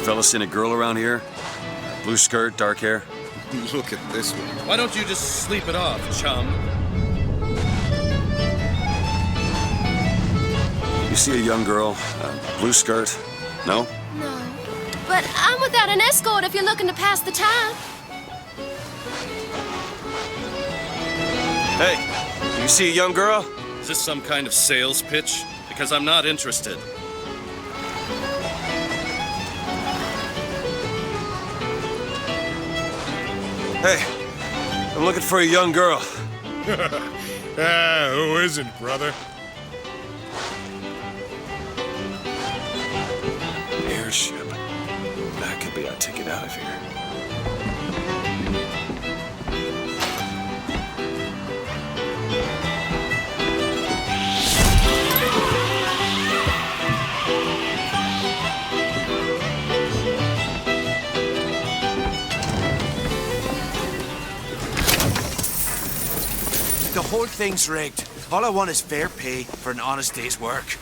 Fellas seen a girl around here? Blue skirt, dark hair? Look at this one. Why don't you just sleep it off, chum? You see a young girl, blue skirt? No? No. But I'm without an escort if you're looking to pass the time. Hey, you see a young girl? Is this some kind of sales pitch? Because I'm not interested. Hey, I'm looking for a young girl. Who isn't, brother? Airship. That could be our ticket out of here. The whole thing's rigged. All I want is fair pay for an honest day's work.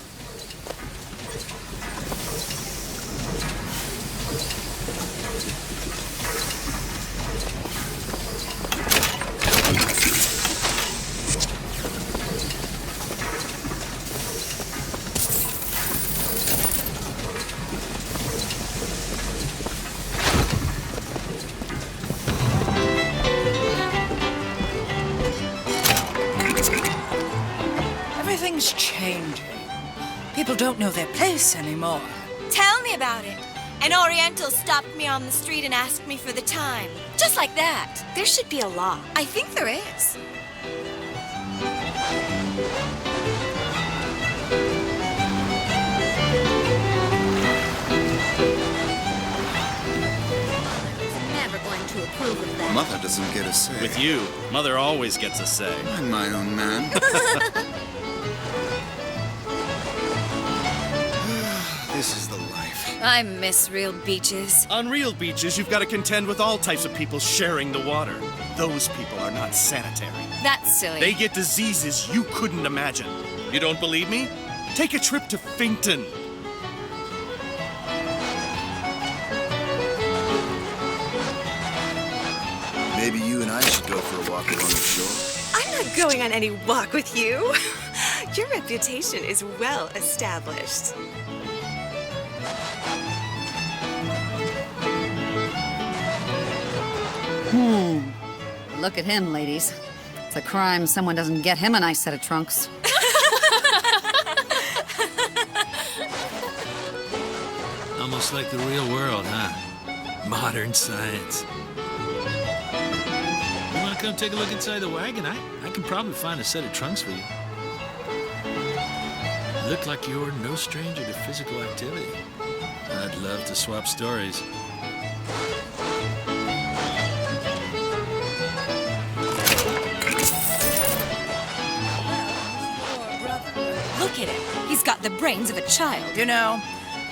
Everything's changing. People don't know their place anymore. Tell me about it. An Oriental stopped me on the street and asked me for the time. Just like that. There should be a law. I think there is. Never going to approve of that. Mother doesn't get a say. With you, Mother always gets a say. I'm my own man. This is the life. I miss real beaches. On real beaches, you've got to contend with all types of people sharing the water. Those people are not sanitary. That's silly. They get diseases you couldn't imagine. You don't believe me? Take a trip to Finkton. Maybe you and I should go for a walk along the shore. I'm not going on any walk with you. Your reputation is well established. Look at him, ladies. It's a crime someone doesn't get him a nice set of trunks. Almost like the real world, huh? Modern science. You want to come take a look inside the wagon? I can probably find a set of trunks for you. Look like you're no stranger to physical activity. I'd love to swap stories. Look at him. He's got the brains of a child. You know,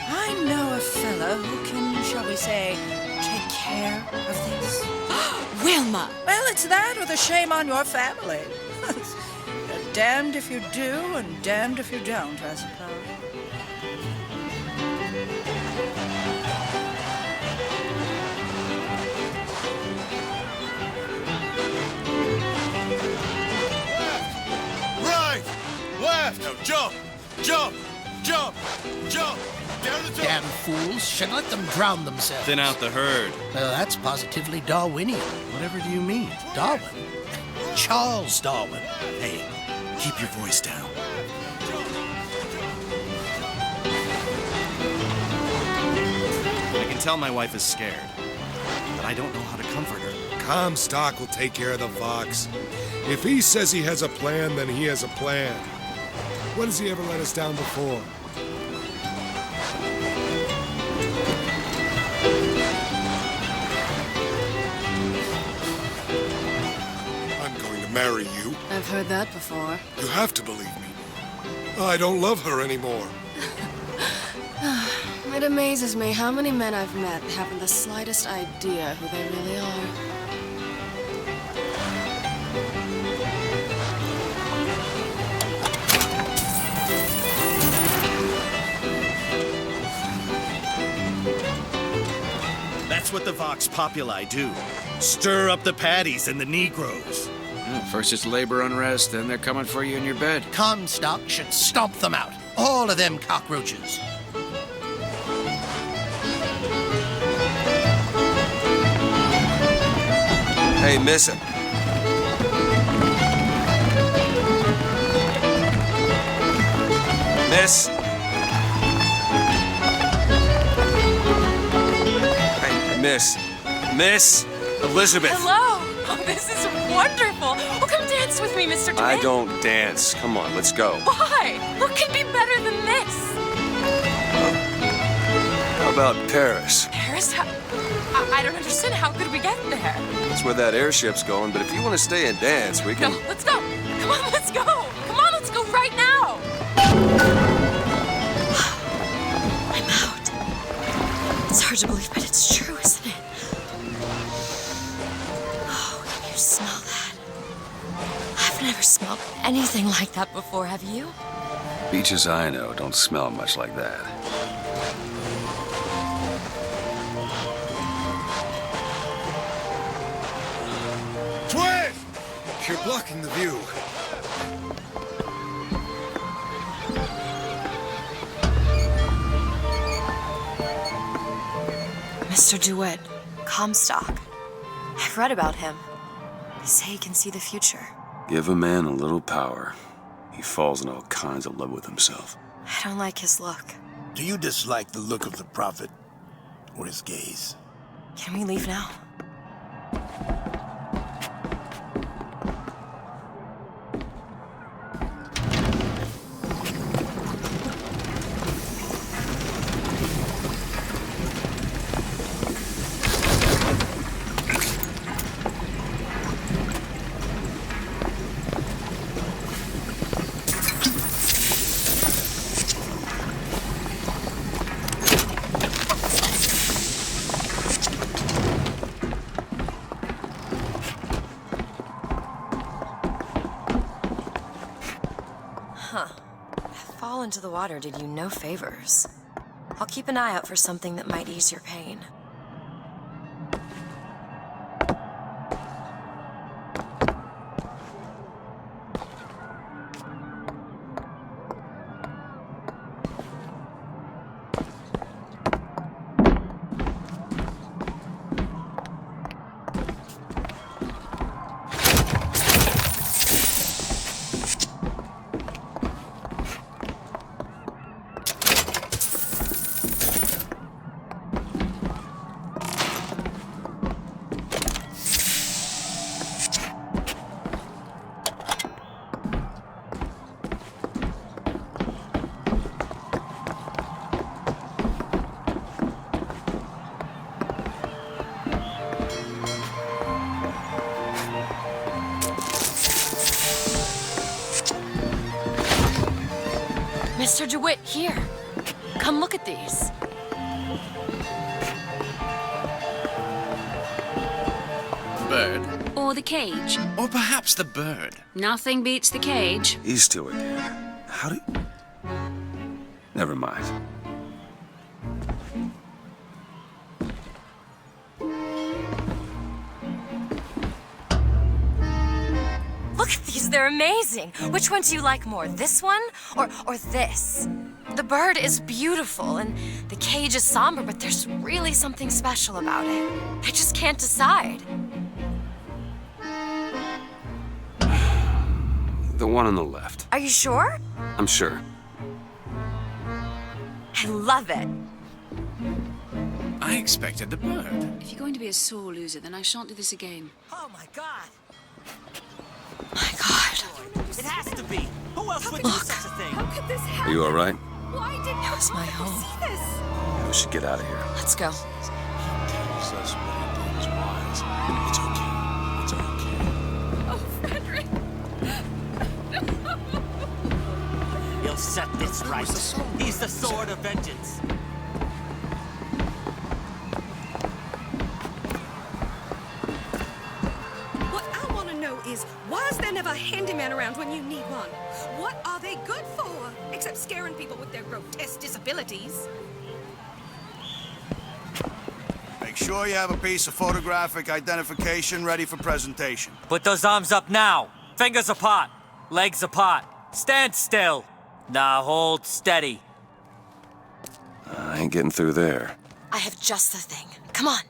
I know a fella who can, shall we say, take care of this. Wilma! Well, it's that or the shame on your family. You're damned if you do and damned if you don't, I suppose. Right! Left! Now jump! Jump! Jump! Jump! Down the Damn fools. Should let them drown themselves. Thin out the herd. Well, that's positively Darwinian. Whatever do you mean? Darwin. Charles Darwin. Hey, keep your voice down. I can tell my wife is scared. But I don't know how to comfort her. Comstock will take care of the Vox. If he says he has a plan, then he has a plan. When has he ever let us down before? I'm going to marry you. I've heard that before. You have to believe me. I don't love her anymore. It amazes me how many men I've met haven't the slightest idea who they really are. That's what the Vox Populi do. Stir up the paddies and the Negroes. Well, first it's labor unrest, then they're coming for you in your bed. Comstock should stomp them out. All of them cockroaches. Hey, miss it. Miss. Hey, Miss Elizabeth. Hello. Oh, this is wonderful. Oh, come dance with me, Mr. DeWitt. I don't dance. Come on, let's go. Why? What could be better than this? How about Paris? Paris? I don't understand. How could we get there? That's where that airship's going, but if you want to stay and dance, we can... No, let's go. Come on, let's go. Come on, let's go right now. I'm out. It's hard to believe, but it's true, isn't it? Oh, can you smell that? I've never smelled anything like that before, have you? Beaches I know don't smell much like that. Twin! You're blocking the view. Mr. DeWitt, Comstock. I've read about him. They say he can see the future. Give a man a little power. He falls in all kinds of love with himself. I don't like his look. Do you dislike the look of the prophet or his gaze? Can we leave now? Huh. That fall into the water did you no favors. I'll keep an eye out for something that might ease your pain. Mr. DeWitt, here. Come look at these. Bird. Or the cage. Or perhaps the bird. Nothing beats the cage. These two again. How do... Never mind. Look at these, they're amazing. Which one do you like more, this one or this? The bird is beautiful and the cage is somber, but there's really something special about it. I just can't decide. The one on the left. Are you sure? I'm sure. I love it. I expected the bird. If you're going to be a sore loser, then I shan't do this again. Oh my God! My God. It has to be. Who else would do such a thing? How could this happen? Are you all right? Why didn't It was my home. see this? We should get out of here. Let's go. Tells us what he did was wise. It's okay. It's okay. Oh, Frederick. He'll set this right. He's the sword of vengeance. What I want to know is, why is there never a handyman around when you need one? What are they good for? Except scaring people with their grotesque disabilities. Make sure you have a piece of photographic identification ready for presentation. Put those arms up now. Fingers apart. Legs apart. Stand still. Now hold steady. I ain't getting through there. I have just the thing. Come on.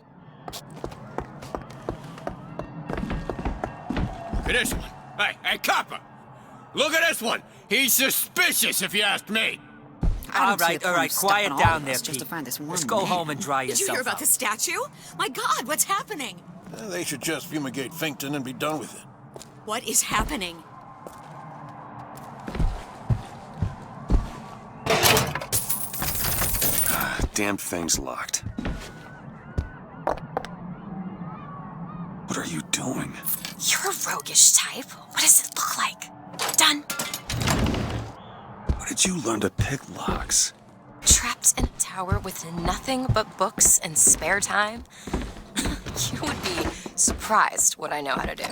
Look at this one. Hey, copper. Look at this one. He's suspicious, if you ask me. I don't see the point All right, of stopping quiet all down of there, us just to Pete. find this one Let's go man. home and dry Did you yourself hear about out. the statue? My God, what's happening? They should just fumigate Finkton and be done with it. What is happening? Damn thing's locked. What are you doing? You're a roguish type. What does it look like? Done. Where did you learn to pick locks? Trapped in a tower with nothing but books and spare time? You would be surprised what I know how to do.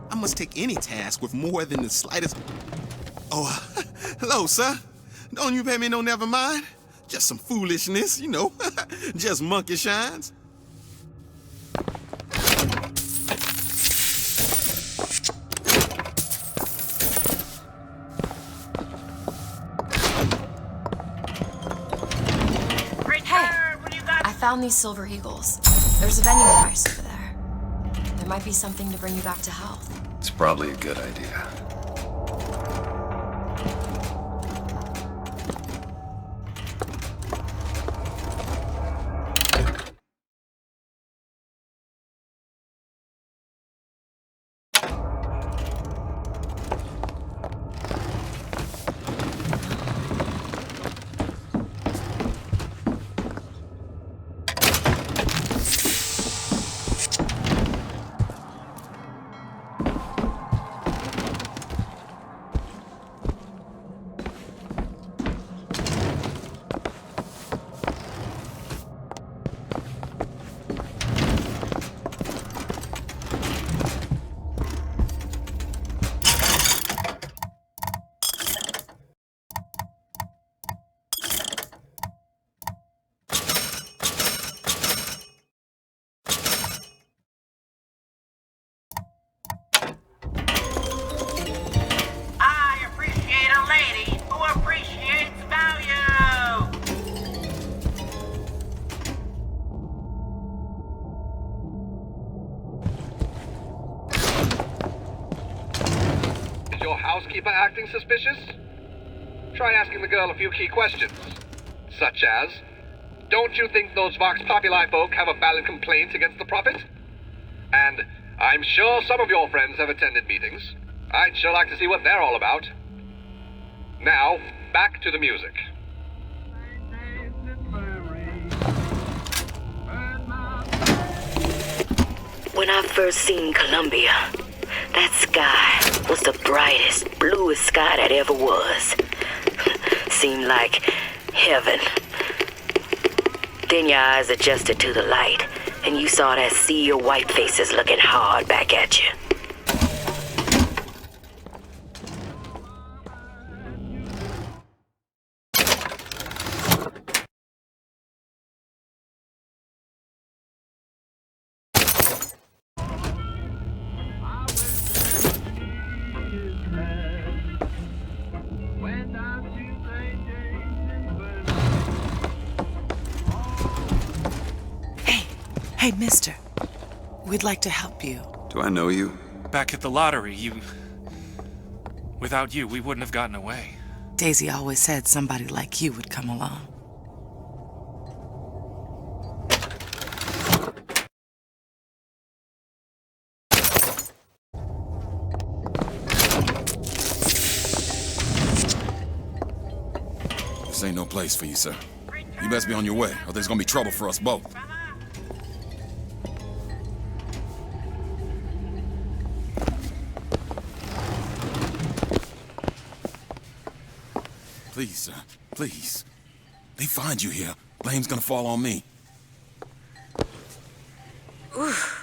I must take any task with more than the slightest... Oh, hello, sir. Don't you pay me no never mind? Just some foolishness, you know. Just monkey shines. I found these silver eagles. There's a vending device over there. There might be something to bring you back to health. It's probably a good idea. Housekeeper acting suspicious? Try asking the girl a few key questions, such as, don't you think those Vox Populi folk have a valid complaint against the Prophet? And, I'm sure some of your friends have attended meetings. I'd sure like to see what they're all about. Now, back to the music. When I first seen Columbia, that sky was the brightest, bluest sky that ever was. Seemed like heaven. Then your eyes adjusted to the light, and you saw that sea of white faces looking hard back at you. Hey, mister. We'd like to help you. Do I know you? Back at the lottery, without you, we wouldn't have gotten away. Daisy always said somebody like you would come along. This ain't no place for you, sir. You best be on your way, or there's gonna be trouble for us both. Please, sir. Please. They find you here. Blame's gonna fall on me. Oof.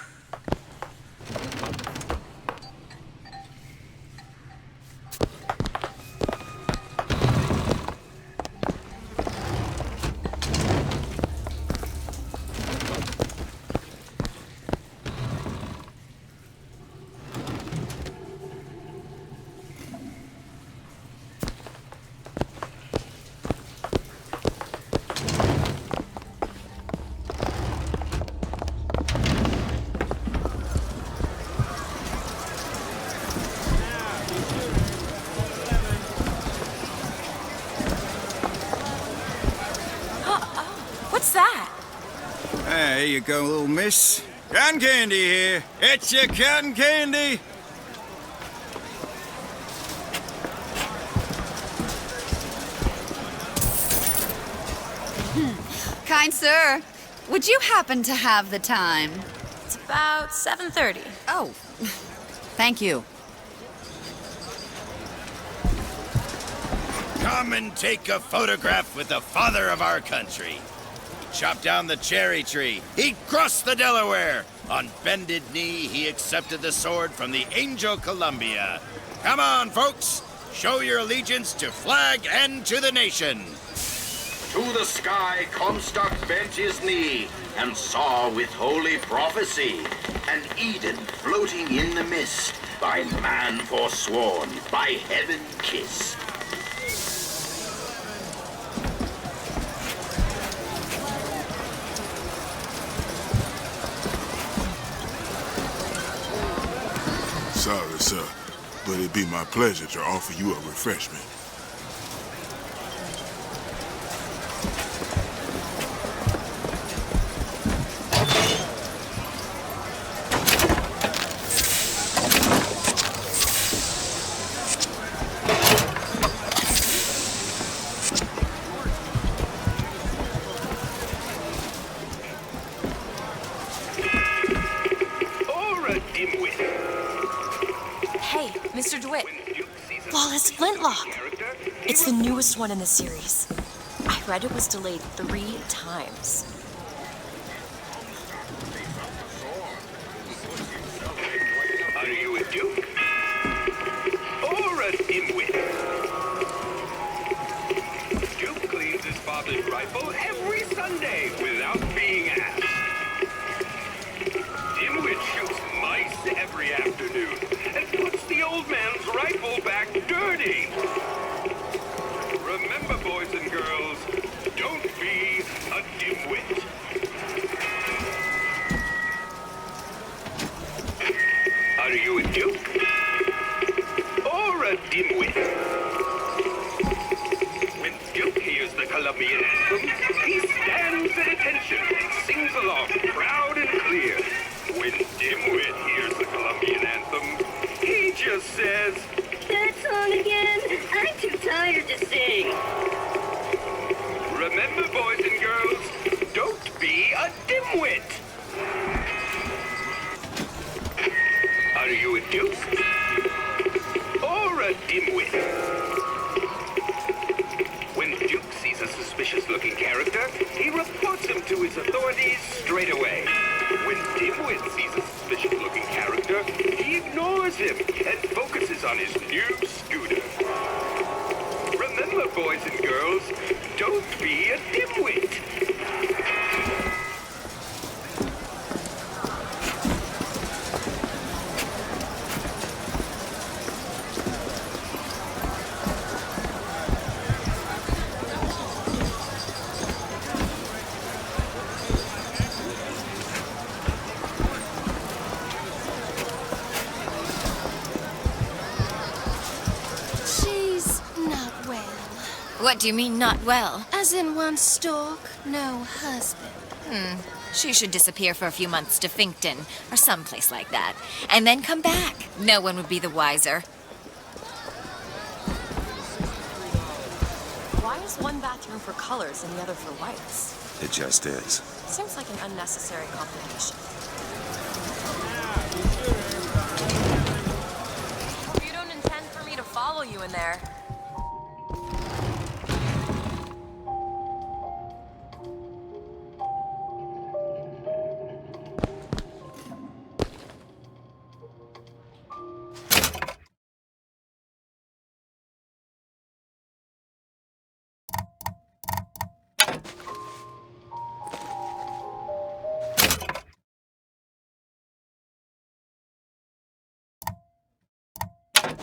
What's that? Here you go, little miss. Cotton candy here. It's your cotton candy. Kind sir, would you happen to have the time? It's about 7:30. Oh, thank you. Come and take a photograph with the father of our country. He chopped down the cherry tree. He crossed the Delaware. On bended knee, he accepted the sword from the Angel Columbia. Come on, folks. Show your allegiance to flag and to the nation. To the sky Comstock bent his knee and saw with holy prophecy an Eden floating in the mist, by man forsworn, by heaven kissed. Sorry, sir, but it'd be my pleasure to offer you a refreshment. Hey, Mr. DeWitt. Flawless Flintlock. It's the newest one in the series. I read it was delayed 3 times. Are you a duke? Or a dimwit? Duke cleans his father's rifle every Sunday without being asked. Dimwit shoots mice every afternoon and puts the old man's rifle back dirty. Remember, boys and girls, don't be a dimwit. Are you a duke? Or a dimwit? When Duke hears the Colombian anthem, he stands at attention and sings along proud and clear. When Dimwit hears the Colombian anthem, he just says, "That song again? I'm too tired to sing." Remember, boys and girls, don't be a dimwit. Are you a duke? Or a dimwit? When Duke sees a suspicious-looking character, he reports him to his authorities straight away. When Dimwit sees a suspicious-looking character, he ignores him and focuses on his new scooter. Remember, boys and girls, don't be a dimwit. She's not well. What do you mean, not well? As in one stalk, no husband. She should disappear for a few months to Finkton, or someplace like that, and then come back. No one would be the wiser. Why is is one bathroom for colors and the other for whites? It just is. Seems like an unnecessary complication. Hope you don't intend for me to follow you in there.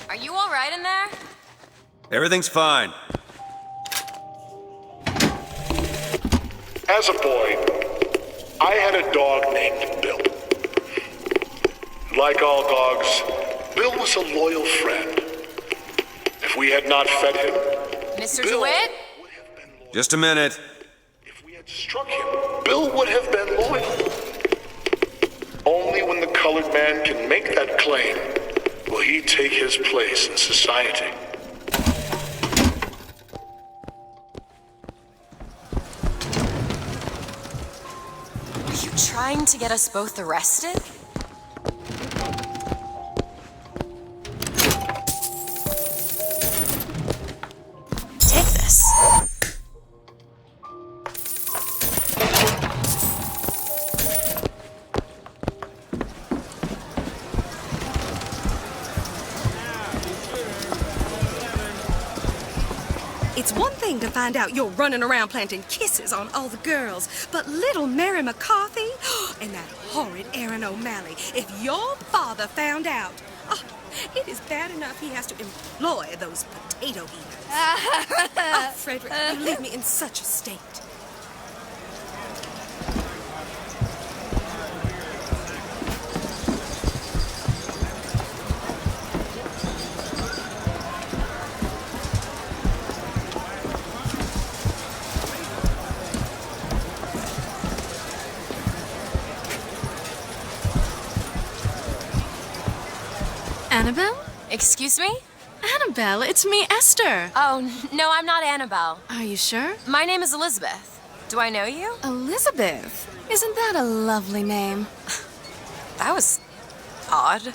Are you all right in there? Everything's fine. As a boy, I had a dog named Bill. Like all dogs, Bill was a loyal friend. If we had not fed him, Mr. DeWitt? Just a minute. struck him, Bill would have been loyal. Only when the colored man can make that claim will he take his place in society. Are you trying to get us both arrested? Take this. It's one thing to find out you're running around planting kisses on all the girls, but little Mary McCarthy and that horrid Aaron O'Malley, if your father found out, it is bad enough he has to employ those potato eaters. Oh, Frederick, you leave me in such a state. Annabelle? Excuse me? Annabelle, it's me, Esther. Oh, no, I'm not Annabelle. Are you sure? My name is Elizabeth. Do I know you? Elizabeth? Isn't that a lovely name? That was odd.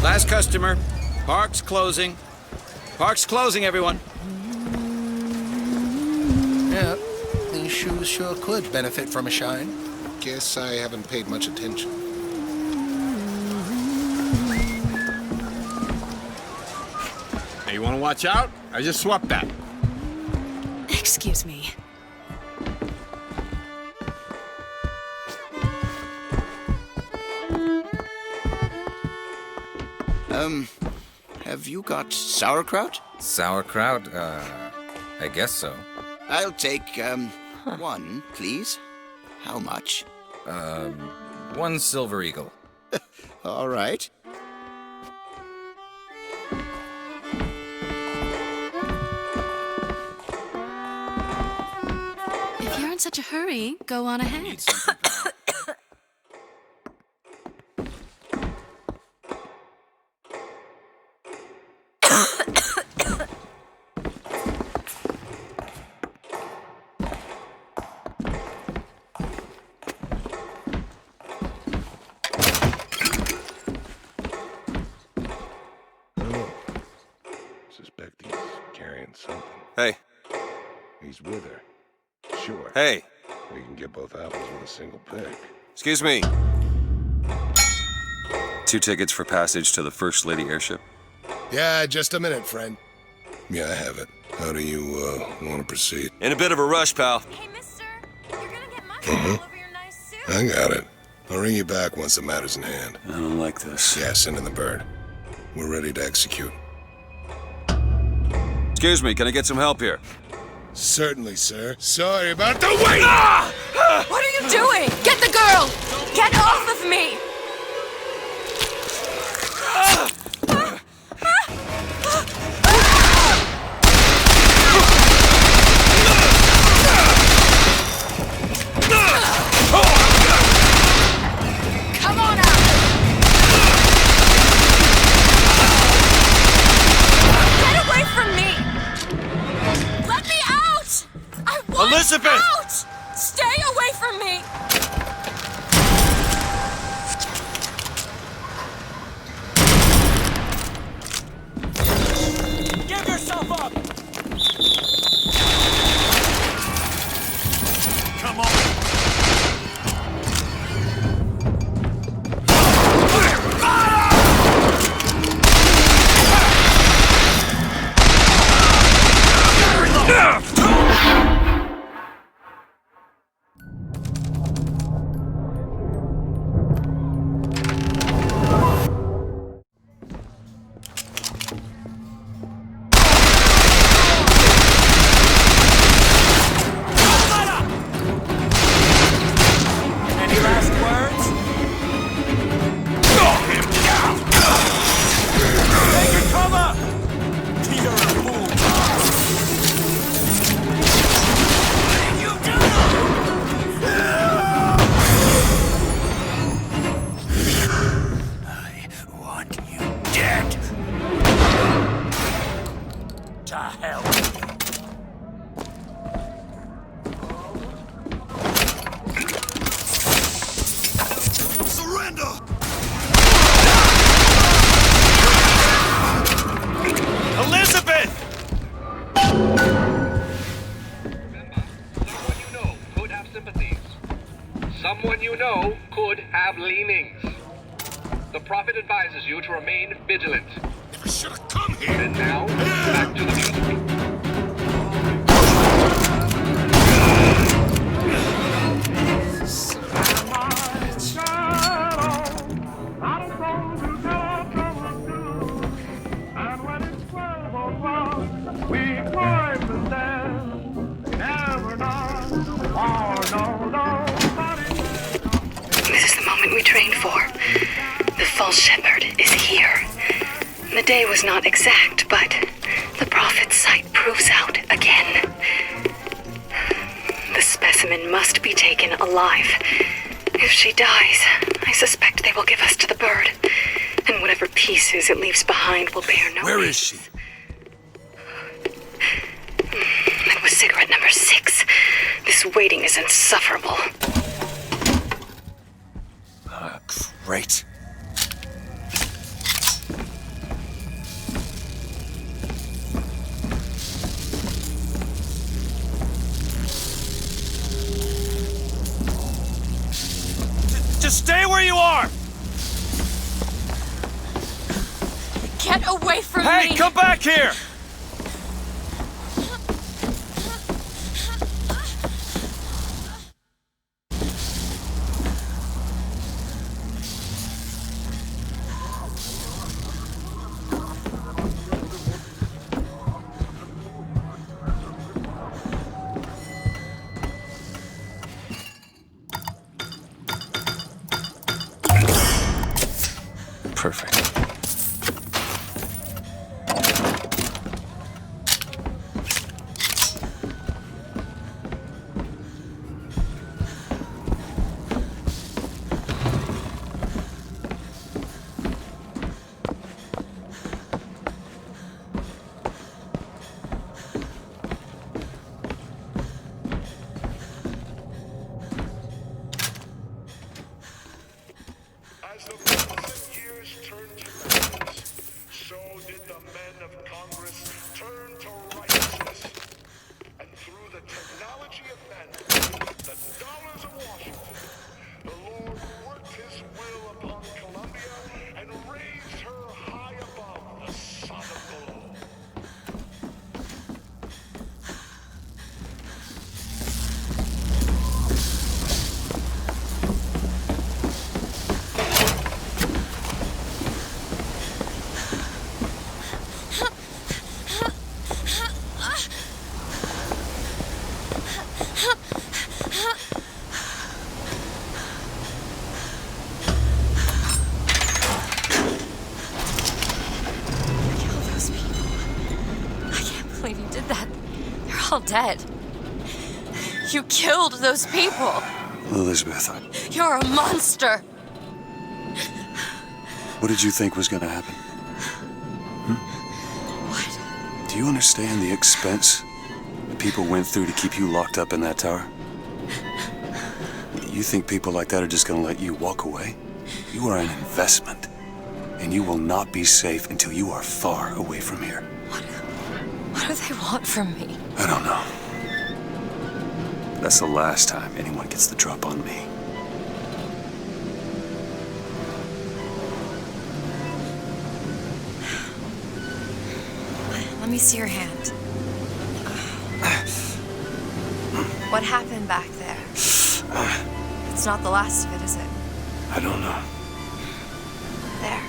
Last customer. Park's closing. Park's closing, everyone. Yeah, these shoes sure could benefit from a shine. Guess I haven't paid much attention. Hey, you want to watch out? I just swapped that. Excuse me. Have you got sauerkraut? Sauerkraut? I guess so. I'll take, one, please. How much? One silver eagle. All right. If you're in such a hurry, go on ahead. Suspect he's carrying something. Hey. He's with her. Sure. Hey. We can get both apples with a single pick. Excuse me. 2 tickets for passage to the First Lady airship. Yeah, just a minute, friend. Yeah, I have it. How do you, want to proceed? In a bit of a rush, pal. Hey, mister, you're gonna get mustard all over your nice suit. I got it. I'll ring you back once the matter's in hand. I don't like this. Yeah, send in the bird. We're ready to execute. Excuse me, can I get some help here? Certainly, sir. Sorry about the wait! What are you doing? Get the girl! Get off of me! Come on out! Elizabeth! Ouch! Stay away from me! Give yourself up! Come on! Any last words? Take your cover! You're a fool. You I want you dead. To hell. Surrender! Elizabeth! Someone you know could have leanings. The Prophet advises you to remain vigilant. I should have come here. And now, back to the music. This is the moment we trained for. The false shepherd is here. The day was not exact, but the prophet's sight proves out again. The specimen must be taken alive. If she dies, I suspect they will give us to the bird. And whatever pieces it leaves behind will bear no Where is she? That was cigarette number 6. This waiting is insufferable. Great. Just stay where you are! Get away from me! Hey, come back here! Perfect. As the months and years turned to madness, so did the men of Congress turn to righteousness. And through the technology of men, the dollars of Washington, the Lord worked his will upon Columbia and raised her high above the Sodom below. All dead. You killed those people. Elizabeth, You're a monster. what did you think was gonna happen? What? Do you understand the expense, the people went through to keep you locked up in that tower? You think people like that are just gonna let you walk away? You are an investment, and you will not be safe until you are far away from here. What do they want from me? I don't know. That's the last time anyone gets the drop on me. Let me see your hand. What happened back there? It's not the last of it, is it? I don't know. There.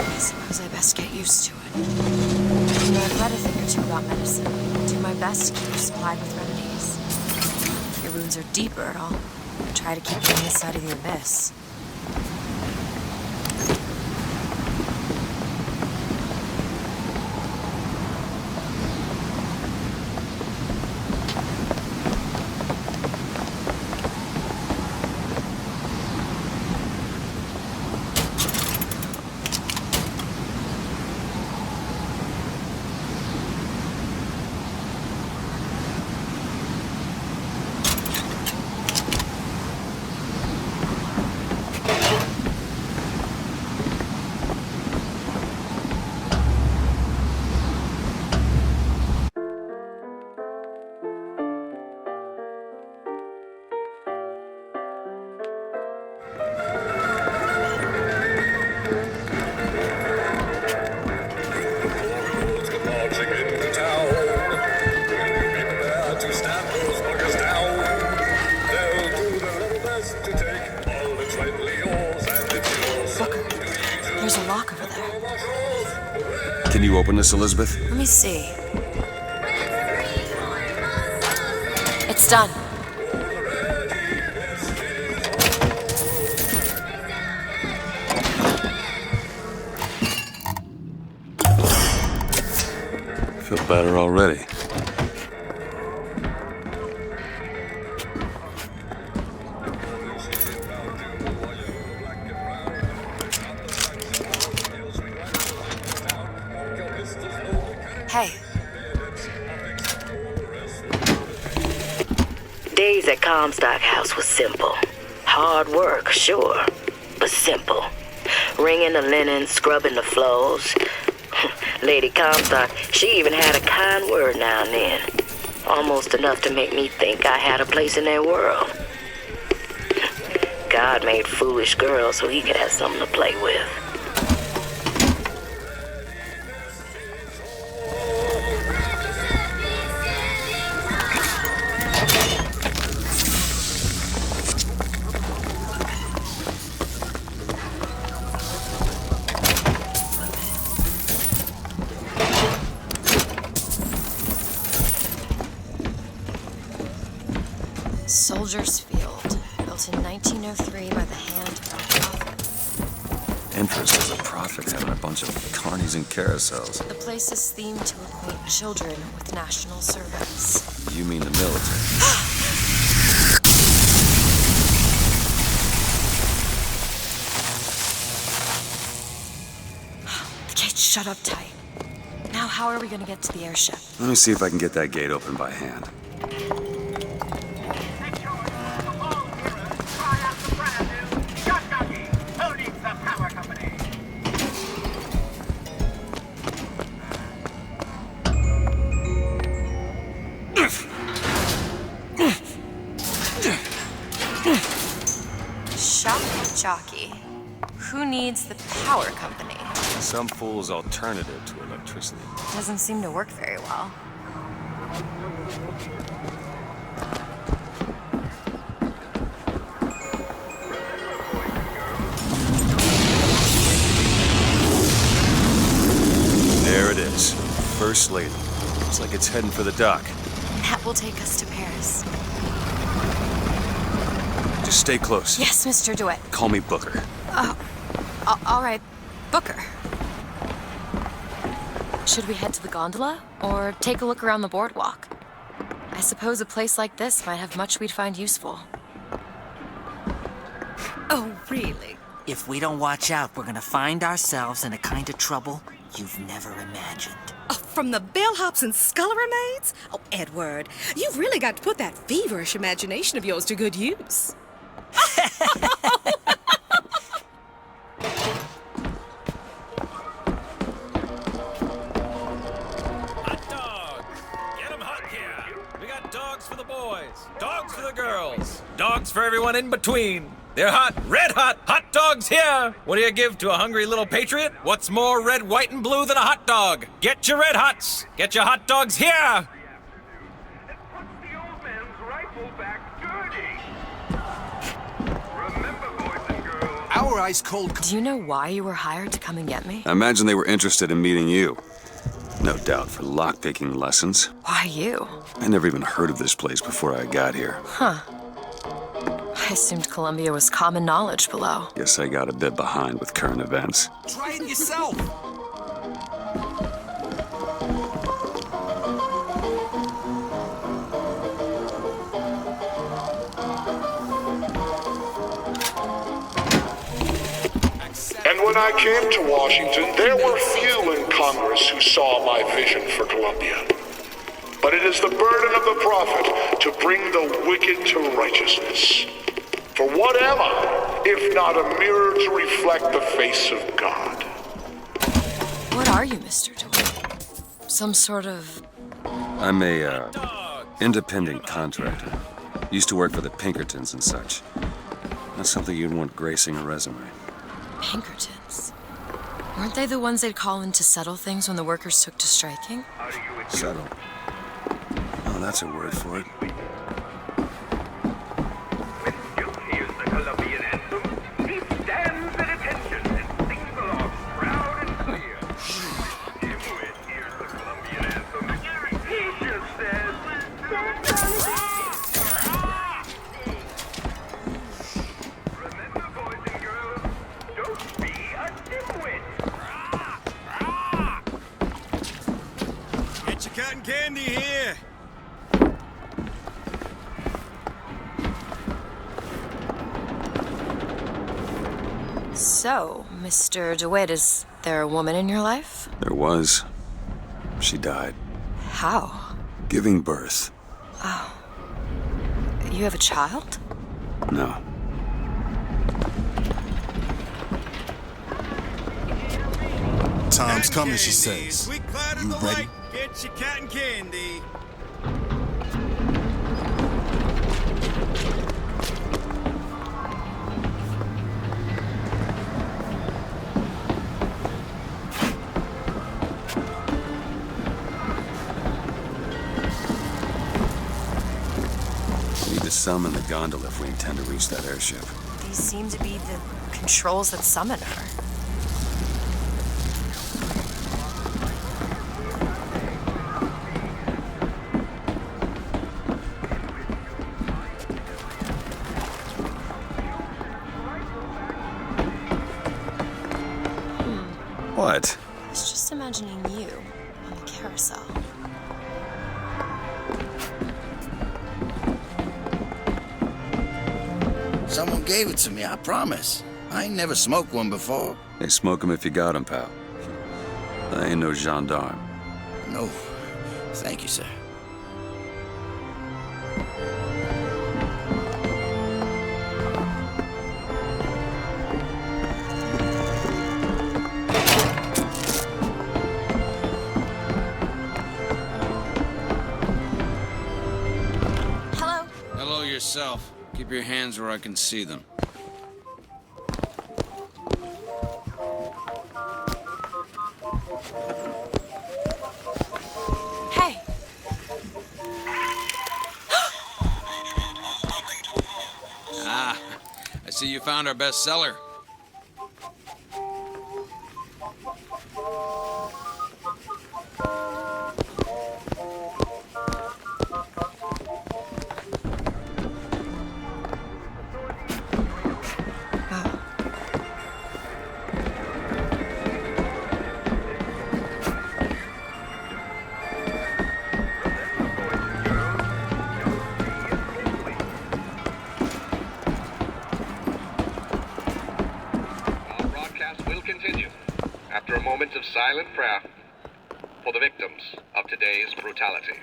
I suppose I best get used to it. You know, I've read a thing or two about medicine. I'll do my best to keep you supplied with remedies. If your wounds are deeper, I'll try to keep you on this side of the abyss. There's a lock over there. Can you open this, Elizabeth? Let me see. It's done. I feel better already. Hey. Days at Comstock House was simple. Hard work, sure, but simple. Wringing the linen, scrubbing the floors. Lady Comstock, she even had a kind word now and then. Almost enough to make me think I had a place in their world. God made foolish girls so he could have something to play with. Soldiers Field, built in 1903 by the hand of a prophet. Interest as a prophet having a bunch of carnies and carousels. The place is themed to acquaint children with national service. You mean the military? The gate's shut up tight. Now how are we gonna get to the airship? Let me see if I can get that gate open by hand. Jockey. Who needs the power company? Some fool's alternative to electricity. Doesn't seem to work very well. There it is. First Lady. Looks like it's heading for the dock. That will take us to Paris. Just stay close. Yes, Mr. DeWitt. Call me Booker. All right, Booker. Should we head to the gondola or take a look around the boardwalk? I suppose a place like this might have much we'd find useful. Oh, really? If we don't watch out, we're gonna find ourselves in a kind of trouble you've never imagined. Oh, from the bellhops and scullery maids? Oh, Edward, you've really got to put that feverish imagination of yours to good use. Dogs for the boys, dogs for the girls, dogs for everyone in between. They're hot, red hot dogs here. What do you give to a hungry little patriot? What's more red, white, and blue than a hot dog? Get your red hots, get your hot dogs here. Our ice cold. Do you know why you were hired to come and get me? I imagine they were interested in meeting you. No doubt for lockpicking lessons. Why you? I never even heard of this place before I got here. Huh. I assumed Columbia was common knowledge below. Guess I got a bit behind with current events. Try it yourself. And when I came to Washington, there were few in Congress who saw my vision for Columbia. But it is the burden of the prophet to bring the wicked to righteousness. For what am I, if not a mirror to reflect the face of God? What are you, Mr. DeWitt? Some sort of... I'm a, independent contractor. Used to work for the Pinkertons and such. Not something you'd want gracing a resume. Pinkertons? Weren't they the ones they'd call in to settle things when the workers took to striking? Settle. Oh, that's a word for it. Get your cotton candy here. So, Mr. DeWitt, is there a woman in your life? There was. She died. How? Giving birth. Oh. You have a child? No. Time's coming, she says. You ready? Get your cotton candy. We need to summon the gondola if we intend to reach that airship. These seem to be the controls that summon her. What? I was just imagining you on the carousel. Someone gave it to me, I promise. I ain't never smoked one before. Hey, smoke 'em if you got 'em, pal. I ain't no gendarme. No. Thank you, sir. Hello? Hello yourself. Keep your hands where I can see them. Hey. Ah, I see you found our bestseller. continue after a moment of silent prayer for the victims of today's brutality.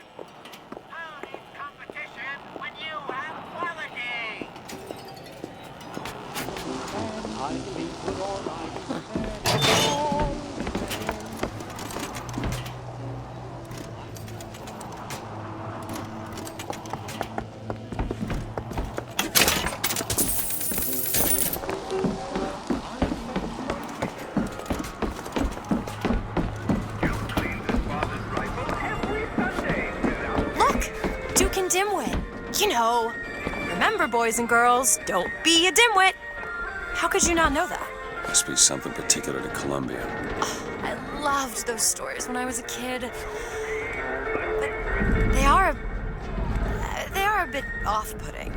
Dimwit. You know, remember, boys and girls, don't be a dimwit. How could you not know that? Must be something particular to Columbia. Oh, I loved those stories when I was a kid. But they are a bit off-putting.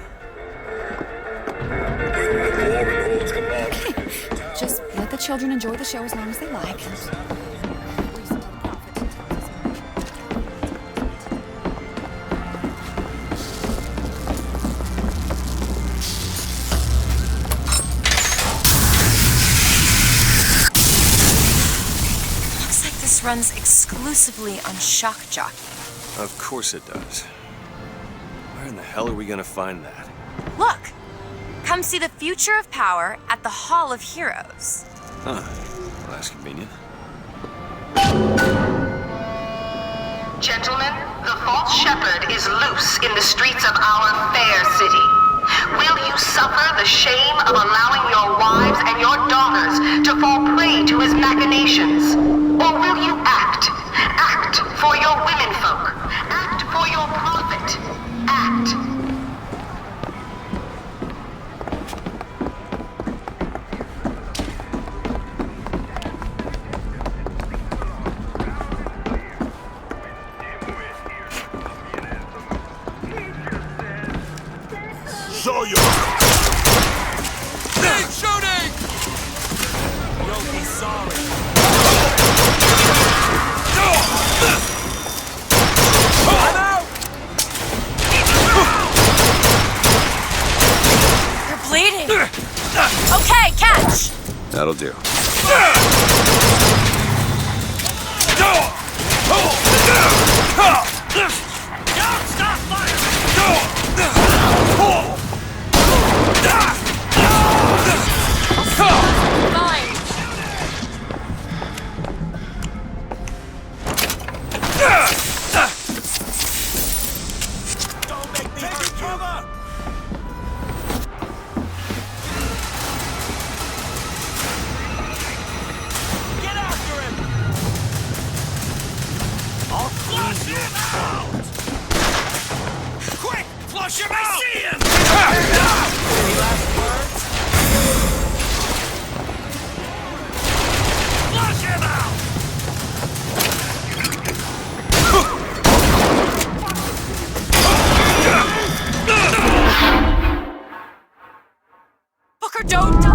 Just let the children enjoy the show as long as they like. Runs exclusively on Shock Jockey. Of course it does. Where in the hell are we gonna find that? Look! Come see the future of power at the Hall of Heroes. Huh. Well, that's convenient. Gentlemen, the false shepherd is loose in the streets of our fair city. Will you suffer the shame of allowing your wives and your daughters to fall prey to his machinations? Or will you act? Act for your womenfolk. Act for your prophet. Act. Show you! Big shooting! You'll be sorry. I'm out! You're bleeding. Okay, catch! That'll do. Don't stop firing! Don't make me hurt you! Get after him! I'll flush him out! Quick! Flush him out! I see him! Any last words? Flush him out! Booker, don't die!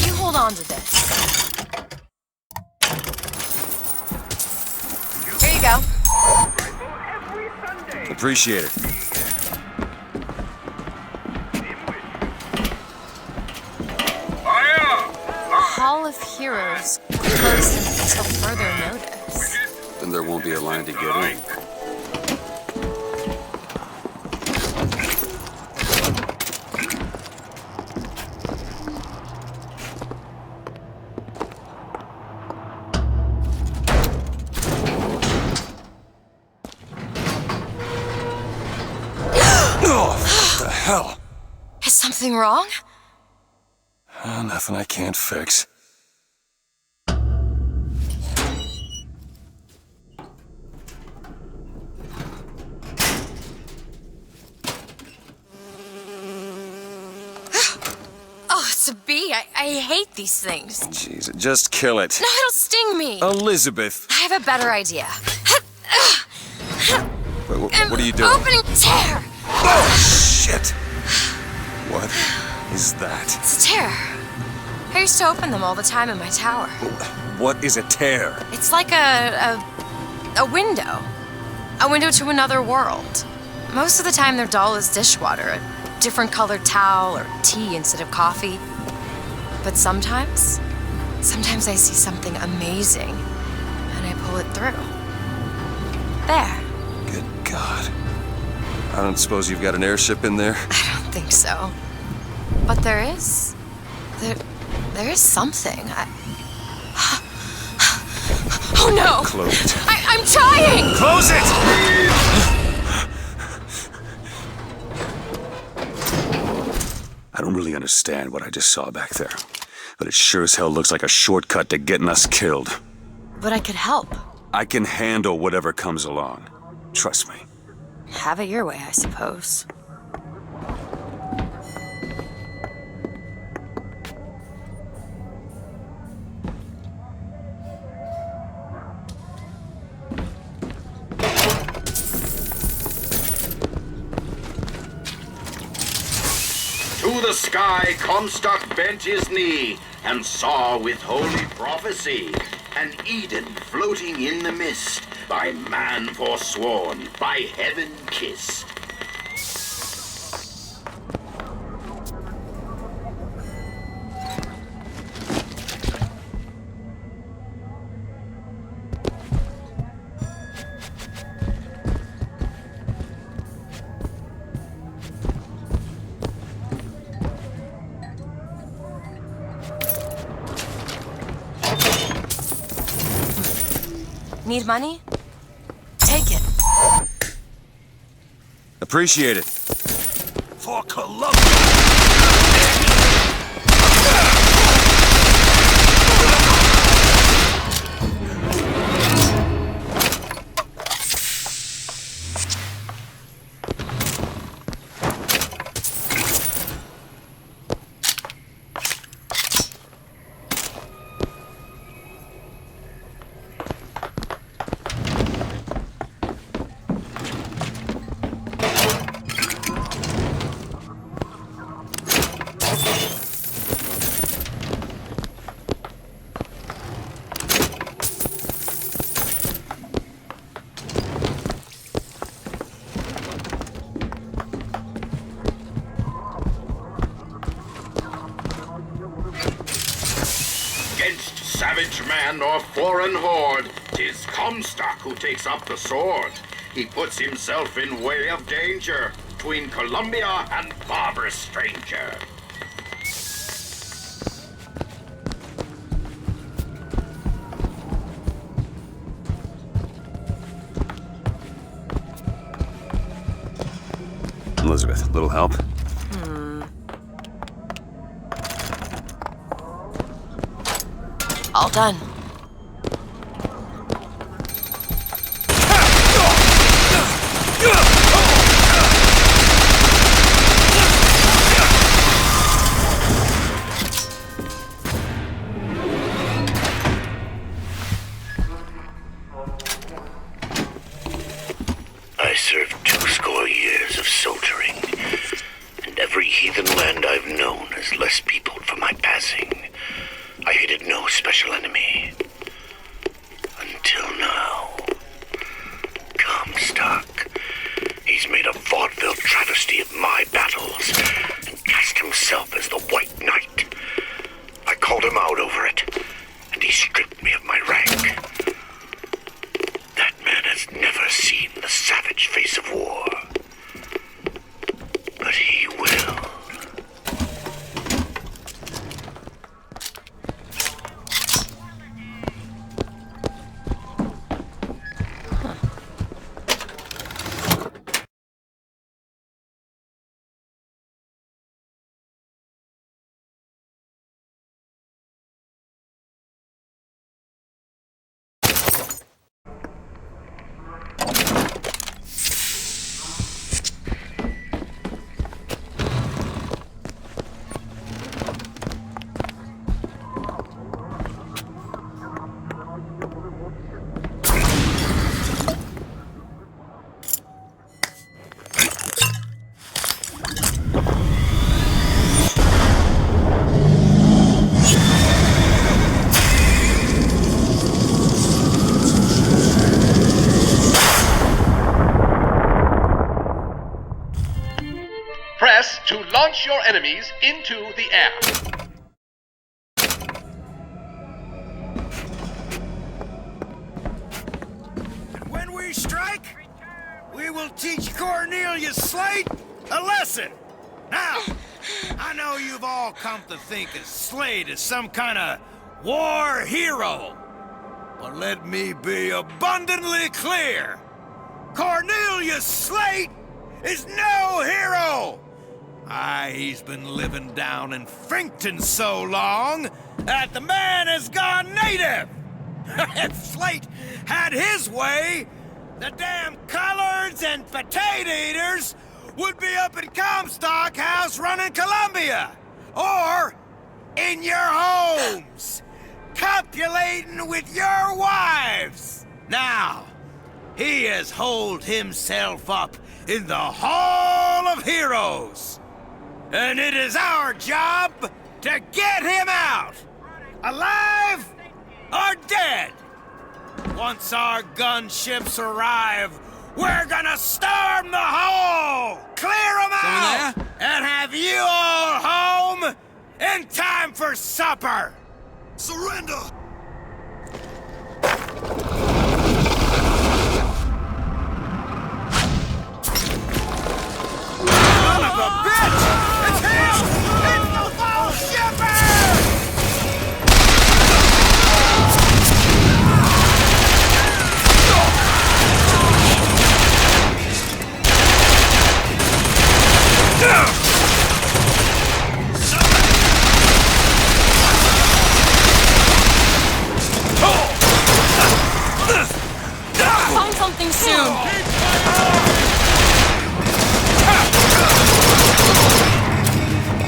You hold on to this. Appreciate it. Hall of Heroes closed until further notice. Then there won't be a line to get in. What the hell? Is something wrong? Nothing I can't fix. Oh, it's a bee. I hate these things. Jeez, just kill it. No, it'll sting me. Elizabeth. I have a better idea. What are you doing? Opening tear. Oh, shit. What is that? It's a tear. I used to open them all the time in my tower. What is a tear? It's like a window. A window to another world. Most of the time they're dull as dishwater, a different colored towel or tea instead of coffee. But sometimes I see something amazing and I pull it through. There. Good God. I don't suppose you've got an airship in there? I don't think so. But there is. There is something. Oh no! Close it. I'm trying! Close it! I don't really understand what I just saw back there, but it sure as hell looks like a shortcut to getting us killed. But I could help. I can handle whatever comes along. Trust me. Have it your way, I suppose. To the sky Comstock bent his knee, and saw with holy prophecy an Eden floating in the mist, by man forsworn, by heaven kissed. Need money? Take it. Appreciate it. For Columbia! Savage man or foreign horde, 'tis Comstock who takes up the sword. He puts himself in way of danger, between Columbia and barbarous stranger. Elizabeth, little help? All done. I served 20 years of soldiering, and every heathen land I've known has less peopled for my passing. I hated no special enemy. Launch your enemies into the air. When we strike, we will teach Cornelius Slate a lesson. Now, I know you've all come to think of Slate as some kind of war hero. But let me be abundantly clear. Cornelius Slate is no hero. He's been living down in Frankton so long that the man has gone native. If Slate had his way, the damn collards and potato eaters would be up at Comstock House running Columbia. Or in your homes, copulating with your wives. Now, he has holed himself up in the Hall of Heroes. And it is our job to get him out, alive or dead. Once our gunships arrive, we're gonna storm the hall, clear them out, and have you all home in time for supper. Surrender! Son of a bitch! It's him! It's the Fall Shepherd! Find something soon.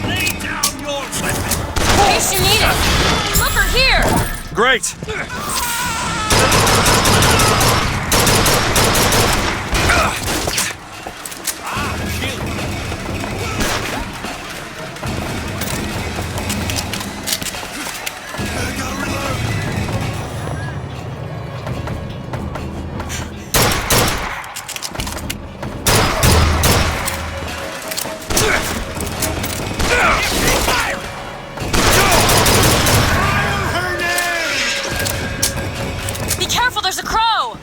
Lay down your weapon. In case you need it. Look, her here. Great! Be careful, there's a crow.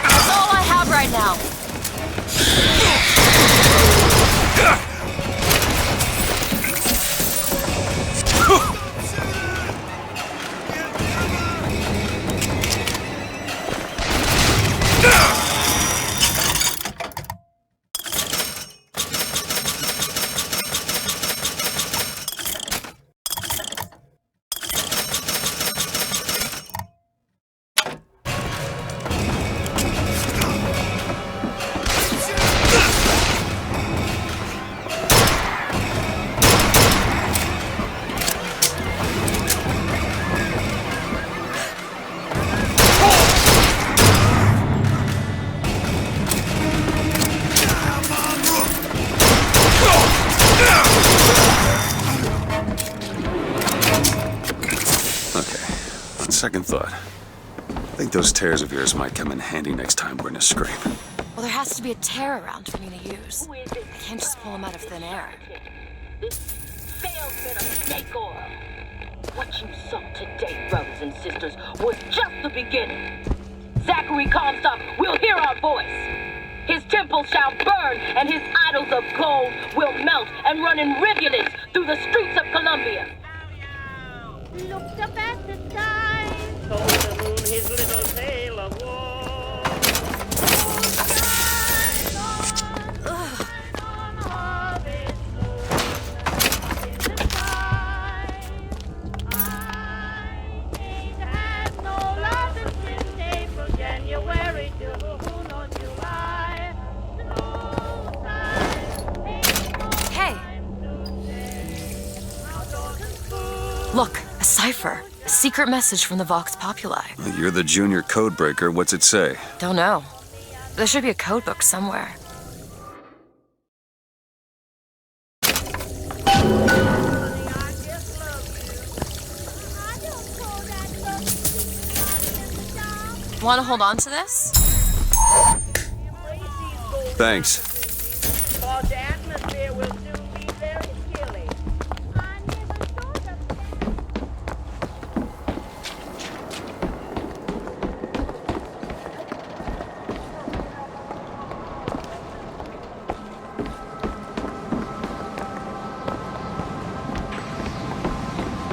That's all I have right now. Second thought. I think those tears of yours might come in handy next time we're in a scrape. Well, there has to be a tear around for me to use. I can't just pull them out of thin air. This salesman of snake oil. What you saw today, brothers and sisters, was just the beginning. Zachary Comstock will hear our voice. His temple shall burn, and his idols of gold will melt and run in rivulets through the streets of Columbia. Looked up at the sky, told the moon his little tale of woe. Oh, Look, a cipher. A secret message from the Vox Populi. You're the junior codebreaker. What's it say? Don't know. There should be a code book somewhere. Want to hold on to this? Thanks. For the atmosphere will soon be very chilly.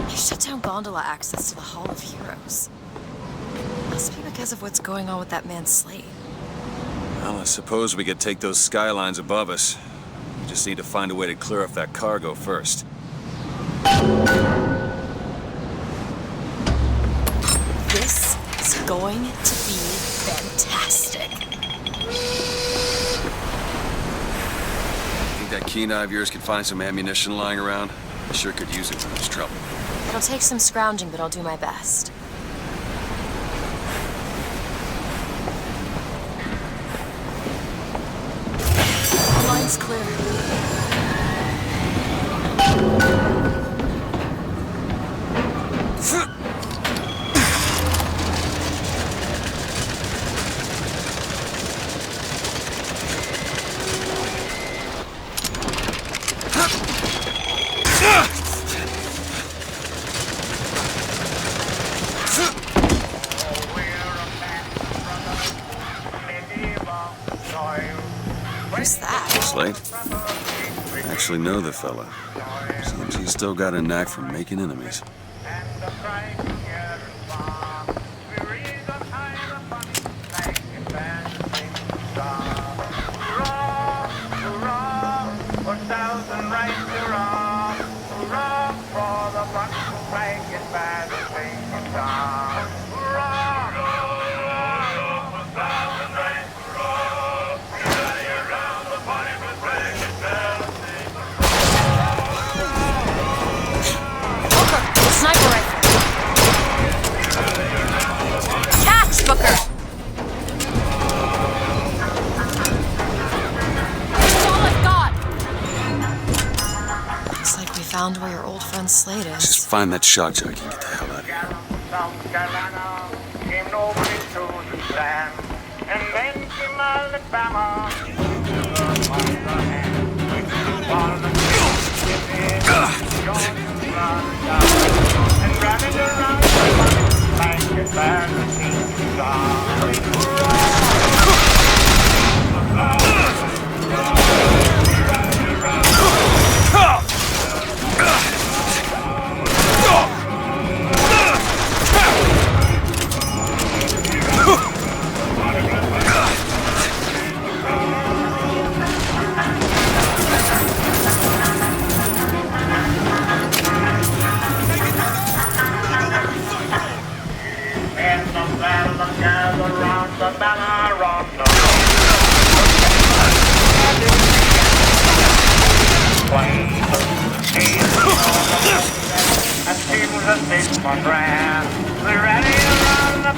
They shut down gondola access to the Hall of Heroes. Must be because of what's going on with that man Slade. Well, I suppose we could take those skylines above us. We just need to find a way to clear off that cargo first. This is going to be fantastic. Think that keen eye of yours could find some ammunition lying around? I sure could use it when there's trouble. It'll take some scrounging, but I'll do my best. The line's clear. Who's that? Slade? I actually know the fella. Seems he's still got a knack for making enemies. Sniper rifle! Catch, Booker! That's all I've got! Looks like we found where your old friend Slade is. Just find that shock jockey and get the hell out of here. South Carolina came nobody to the stand, and then came Alabama. And running around like a fantasy star.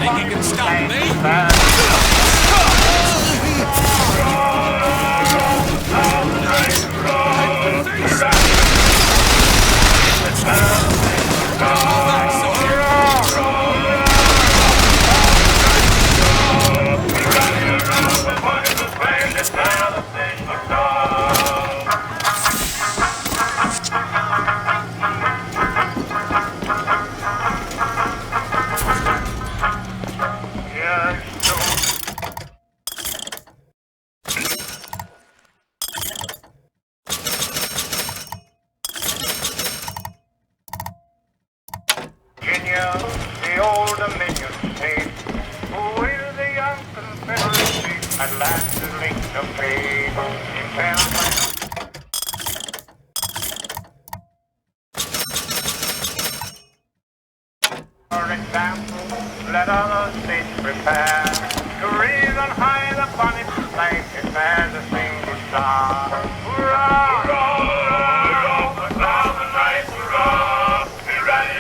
Think you can stop me? For example, let other states prepare to raise on high the bonnet flag as a single star. Hurrah! Hurrah! Hurrah! 1,000 nights, hurrah! Be ready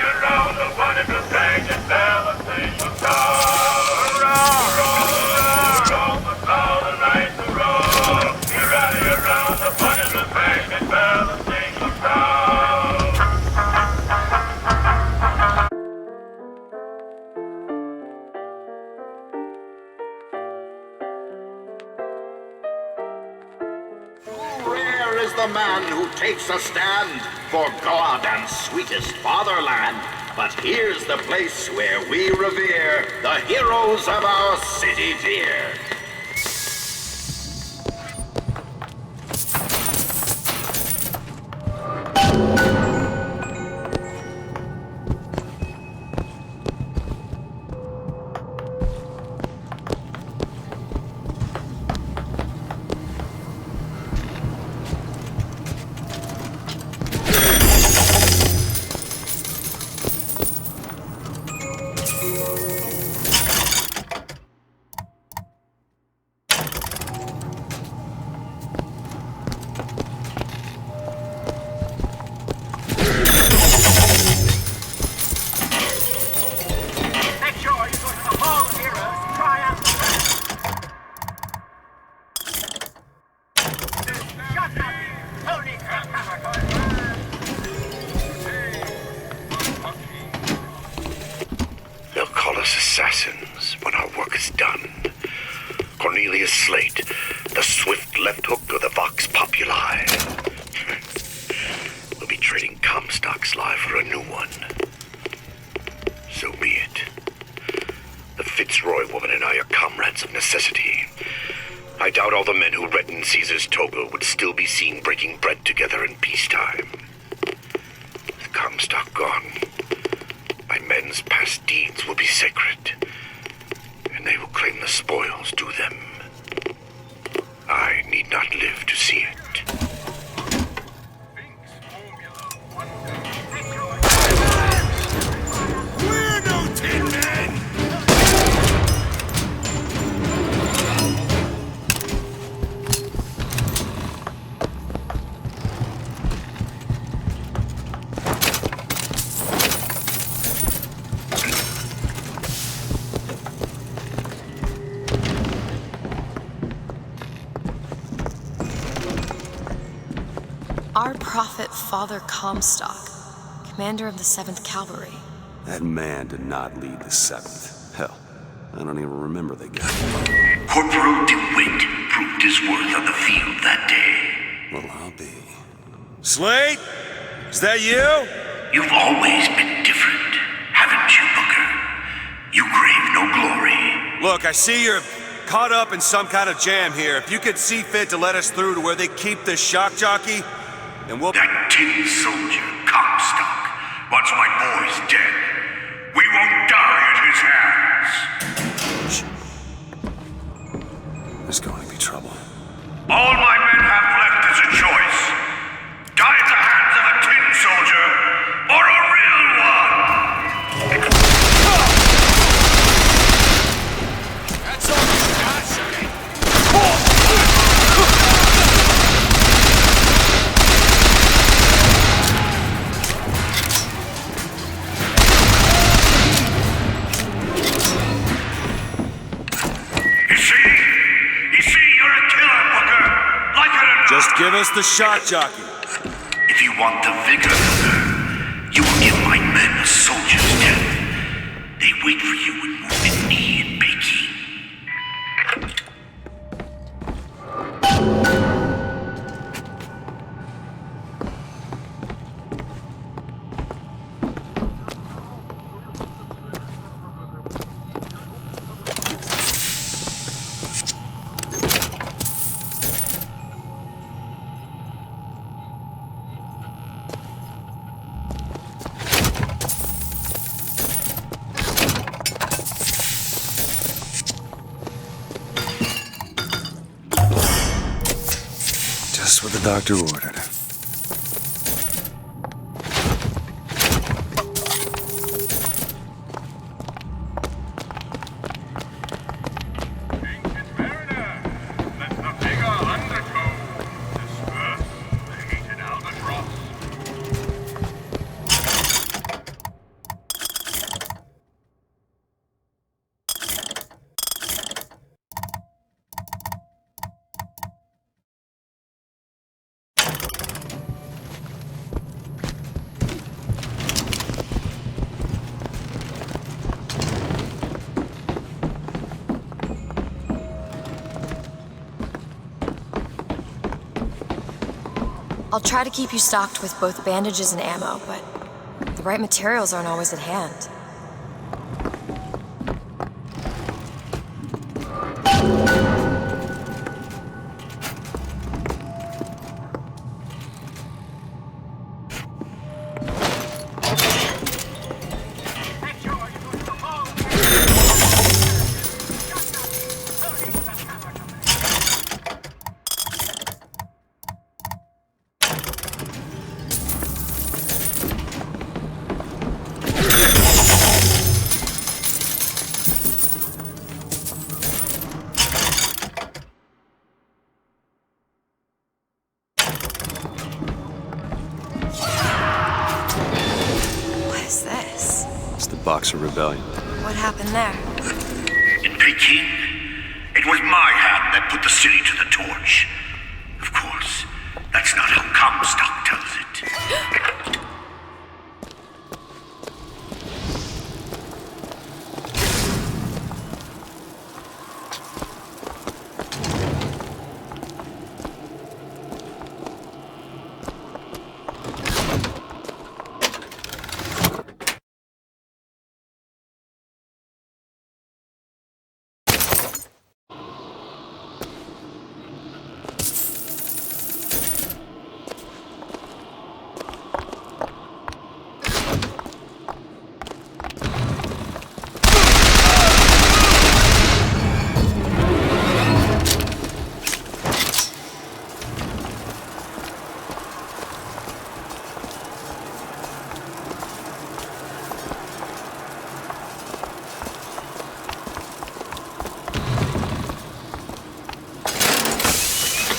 man who takes a stand for God and sweetest fatherland. But here's the place where we revere the heroes of our city dear. They'll call us assassins when our work is done. Cornelius Slate, the swift left hook of the Vox Populi. We'll be trading Comstock's life for a new one. So be it. The Fitzroy woman and I are comrades of necessity. I doubt all the men who reddened Caesar's toga would still be seen breaking bread together in peacetime. With Comstock gone, my men's past deeds will be sacred, and they will claim the spoils due them. I need not live to see it. We're no tin men! Our prophet, Father Comstock, commander of the 7th Cavalry. That man did not lead the 7th. Hell, I don't even remember the guy. Corporal DeWitt proved his worth on the field that day. Well, I'll be. Slate? Is that you? You've always been different, haven't you, Booker? You crave no glory. Look, I see you're caught up in some kind of jam here. If you could see fit to let us through to where they keep the shock jockey, then we'll... That tin soldier, Comstock, wants my boys dead. We won't die at his hands. There's going to be trouble. All my men have left is a choice. Die at the hands of a tin soldier, or a real one! That's all you got, Sonny. You see, you're a killer, Booker. Like it or not. Just give us the shock jockey. If you want the vigor, Booker, you will give my men a soldier's death. They wait for you in Wounded Knee and Peking. Just what the doctor ordered. I'll try to keep you stocked with both bandages and ammo, but the right materials aren't always at hand. Boxer Rebellion. What happened there? In Peking, it was my hand that put the city to the torch. Of course, that's not how Comstock tells it.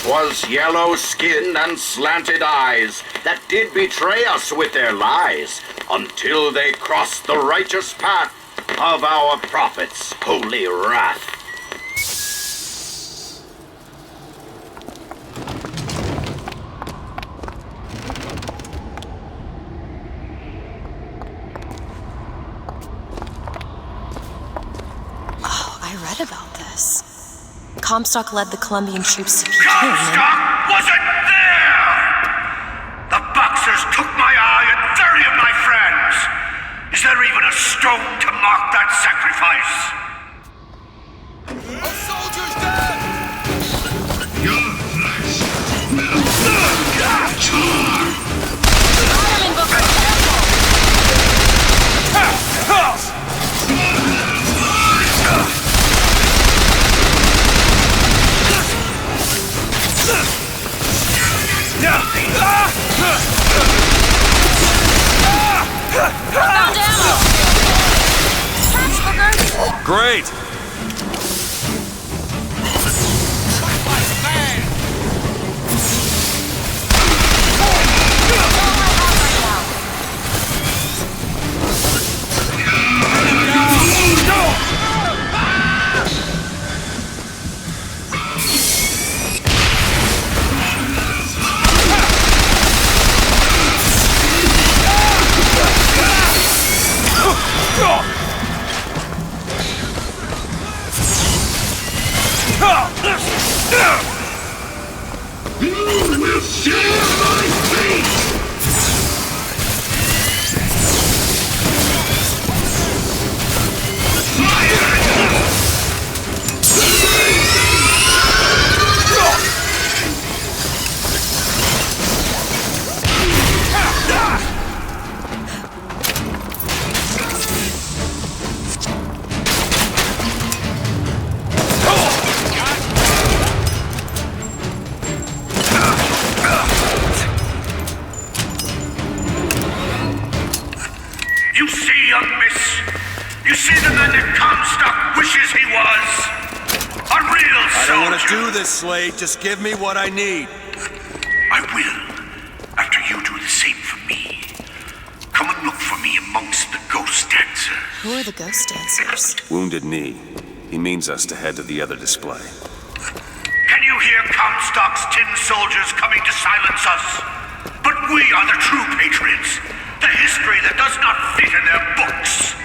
Was yellow skin and slanted eyes that did betray us with their lies until they crossed the righteous path of our prophet's holy wrath. Oh, I read about this. Comstock led the Colombian troops to Peking. Comstock wasn't there! The Boxers took my eye and 30 of my friends! Is there even a stone to mark that sacrifice? A soldier's dead! Your flesh will char! Iron Invoker, found ammo! Catch, Great! You will share my fate! You see, young miss? You see the man that Comstock wishes he was? A real soldier! I don't want to do this, Slade. Just give me what I need. I will, after you do the same for me. Come and look for me amongst the ghost dancers. Who are the ghost dancers? Wounded Knee. He means us to head to the other display. Can you hear Comstock's tin soldiers coming to silence us? But we are the true patriots. The history that does not fit in their books.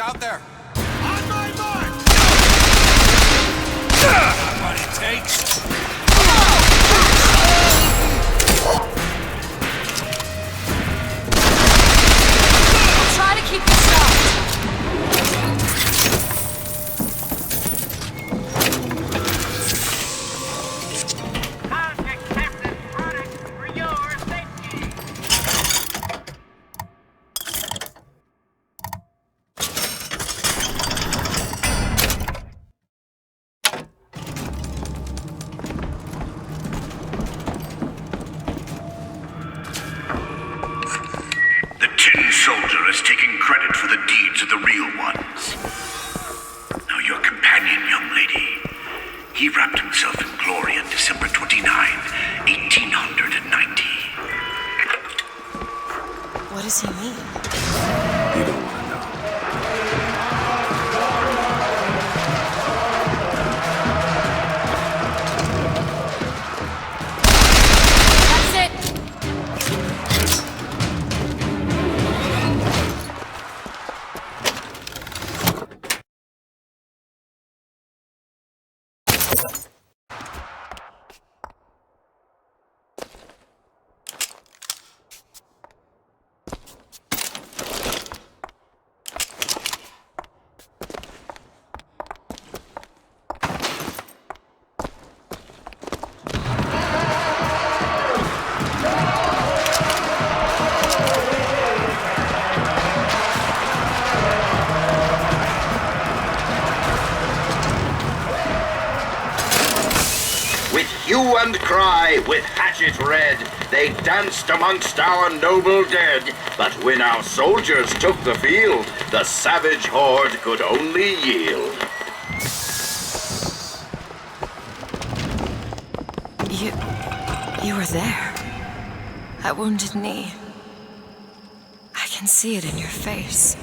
out there. On my mark! Got what it takes. I'll try to keep you stopped. Contact Captain Product for your safety. The Tin Soldier is taking credit for the deeds of the real ones. Now your companion, young lady, he wrapped himself in glory on December 29, 1890. What does he mean? You don't want to know. That's it. With hue and cry, with hatchet red, they danced amongst our noble dead. But when our soldiers took the field, the savage horde could only yield. You were there. That wounded knee. I can see it in your face.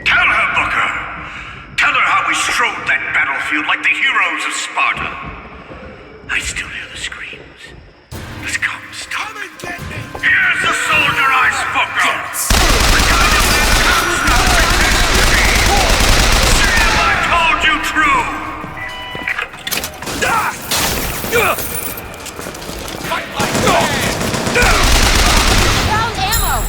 Tell her, Booker! Tell her how we strode that battlefield like the heroes of Sparta. I still hear the screams. Let's come, stop. Come and get me! Here's the soldier I spoke of! The kind of man Comstock pretends to be! See if I told you true! Fight like man. Found ammo!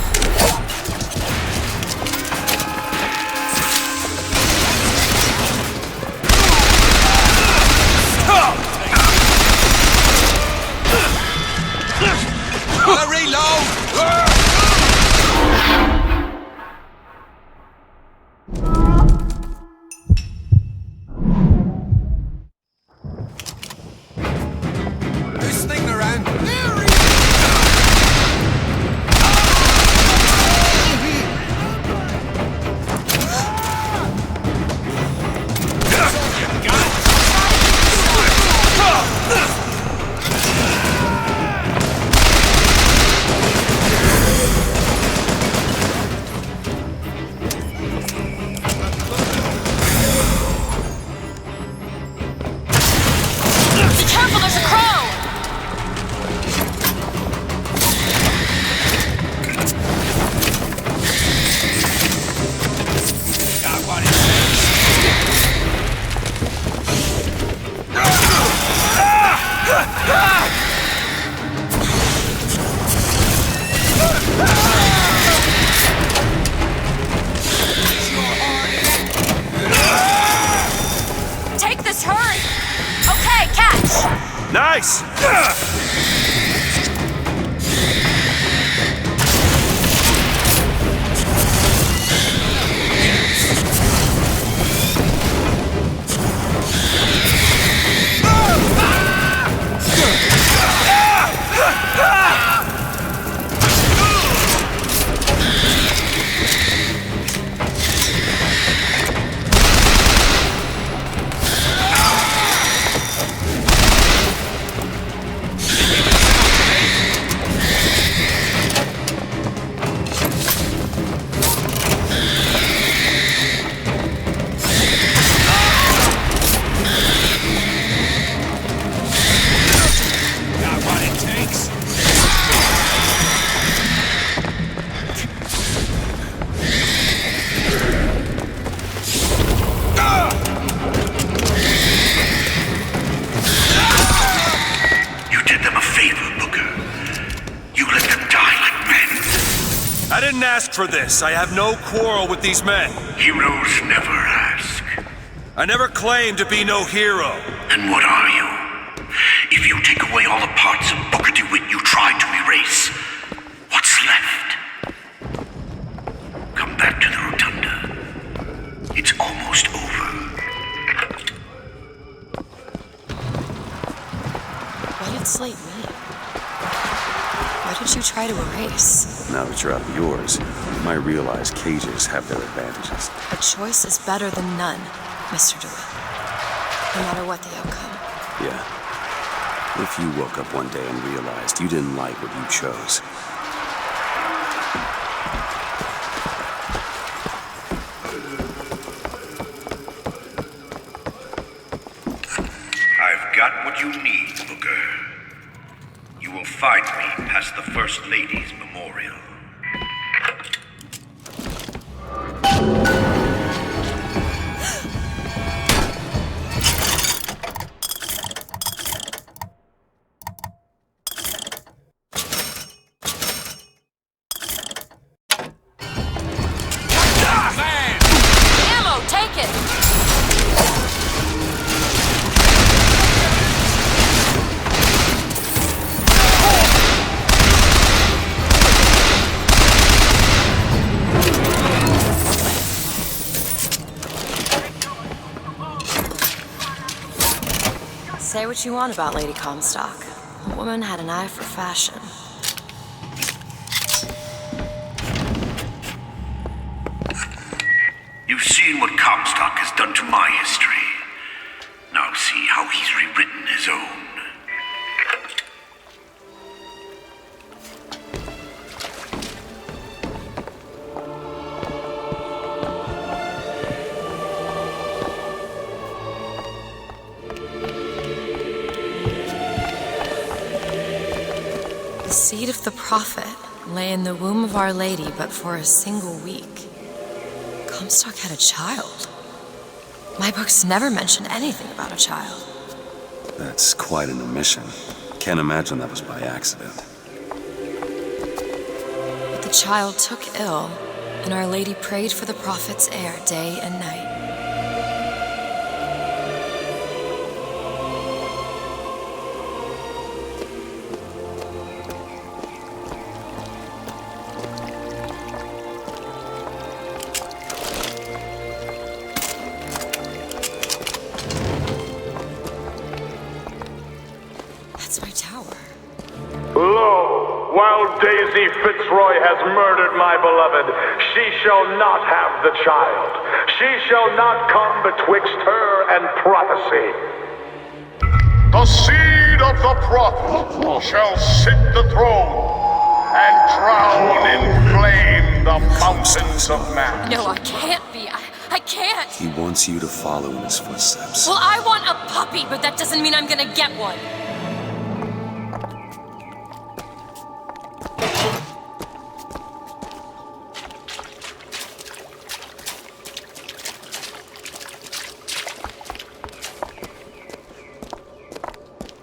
I didn't ask for this. I have no quarrel with these men. Heroes never ask. I never claimed to be no hero. Then what are you? If you take away all the parts of Booker DeWitt you tried to erase, what's left? Come back to the Rotunda. It's almost over. What did Slate mean? What did you try to erase? Now that you're out of yours, you might realize cages have their advantages. A choice is better than none, Mr. DeWitt. No matter what the outcome. Yeah. If you woke up one day and realized you didn't like what you chose. I've got what you need, Booker. You will find me past the First Lady's memorial. Ammo, take it! Say what you want about Lady Comstock. The woman had an eye for fashion. You've seen what Comstock has done to my history. Now see how he's rewritten his own. The seed of the prophet lay in the womb of Our Lady but for a single week. Comstock had a child. My books never mention anything about a child. That's quite an omission. Can't imagine that was by accident. But the child took ill, and Our Lady prayed for the prophet's heir day and night. That's my tower. Lo, while Daisy Fitzroy has murdered my beloved, she shall not have the child. She shall not come betwixt her and prophecy. The seed of the prophet shall sit the throne and drown in flame the fountains of man. No, I can't be. I can't. He wants you to follow in his footsteps. Well, I want a puppy, but that doesn't mean I'm gonna get one.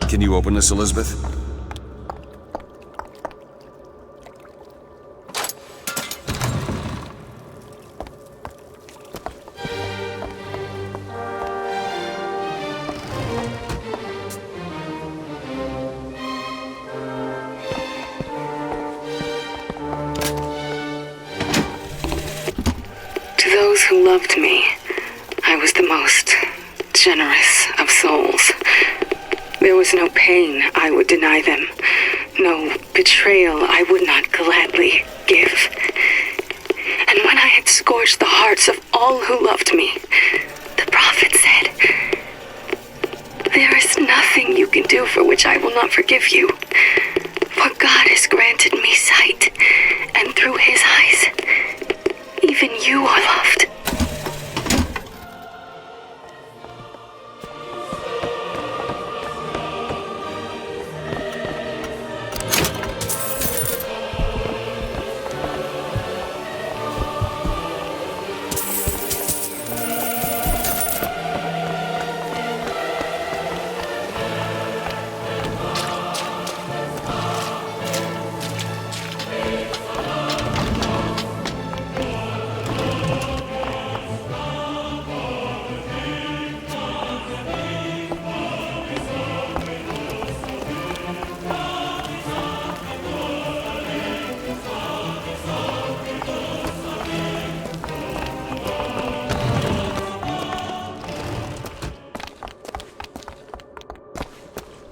Can you open this, Elizabeth? To those who loved me, I was the most generous of souls. There was no pain I would deny them, no betrayal I would not gladly give. And when I had scorched the hearts of all who loved me, the prophet said, "There is nothing you can do for which I will not forgive you. For God has granted me sight, and through his eyes, even you are loved."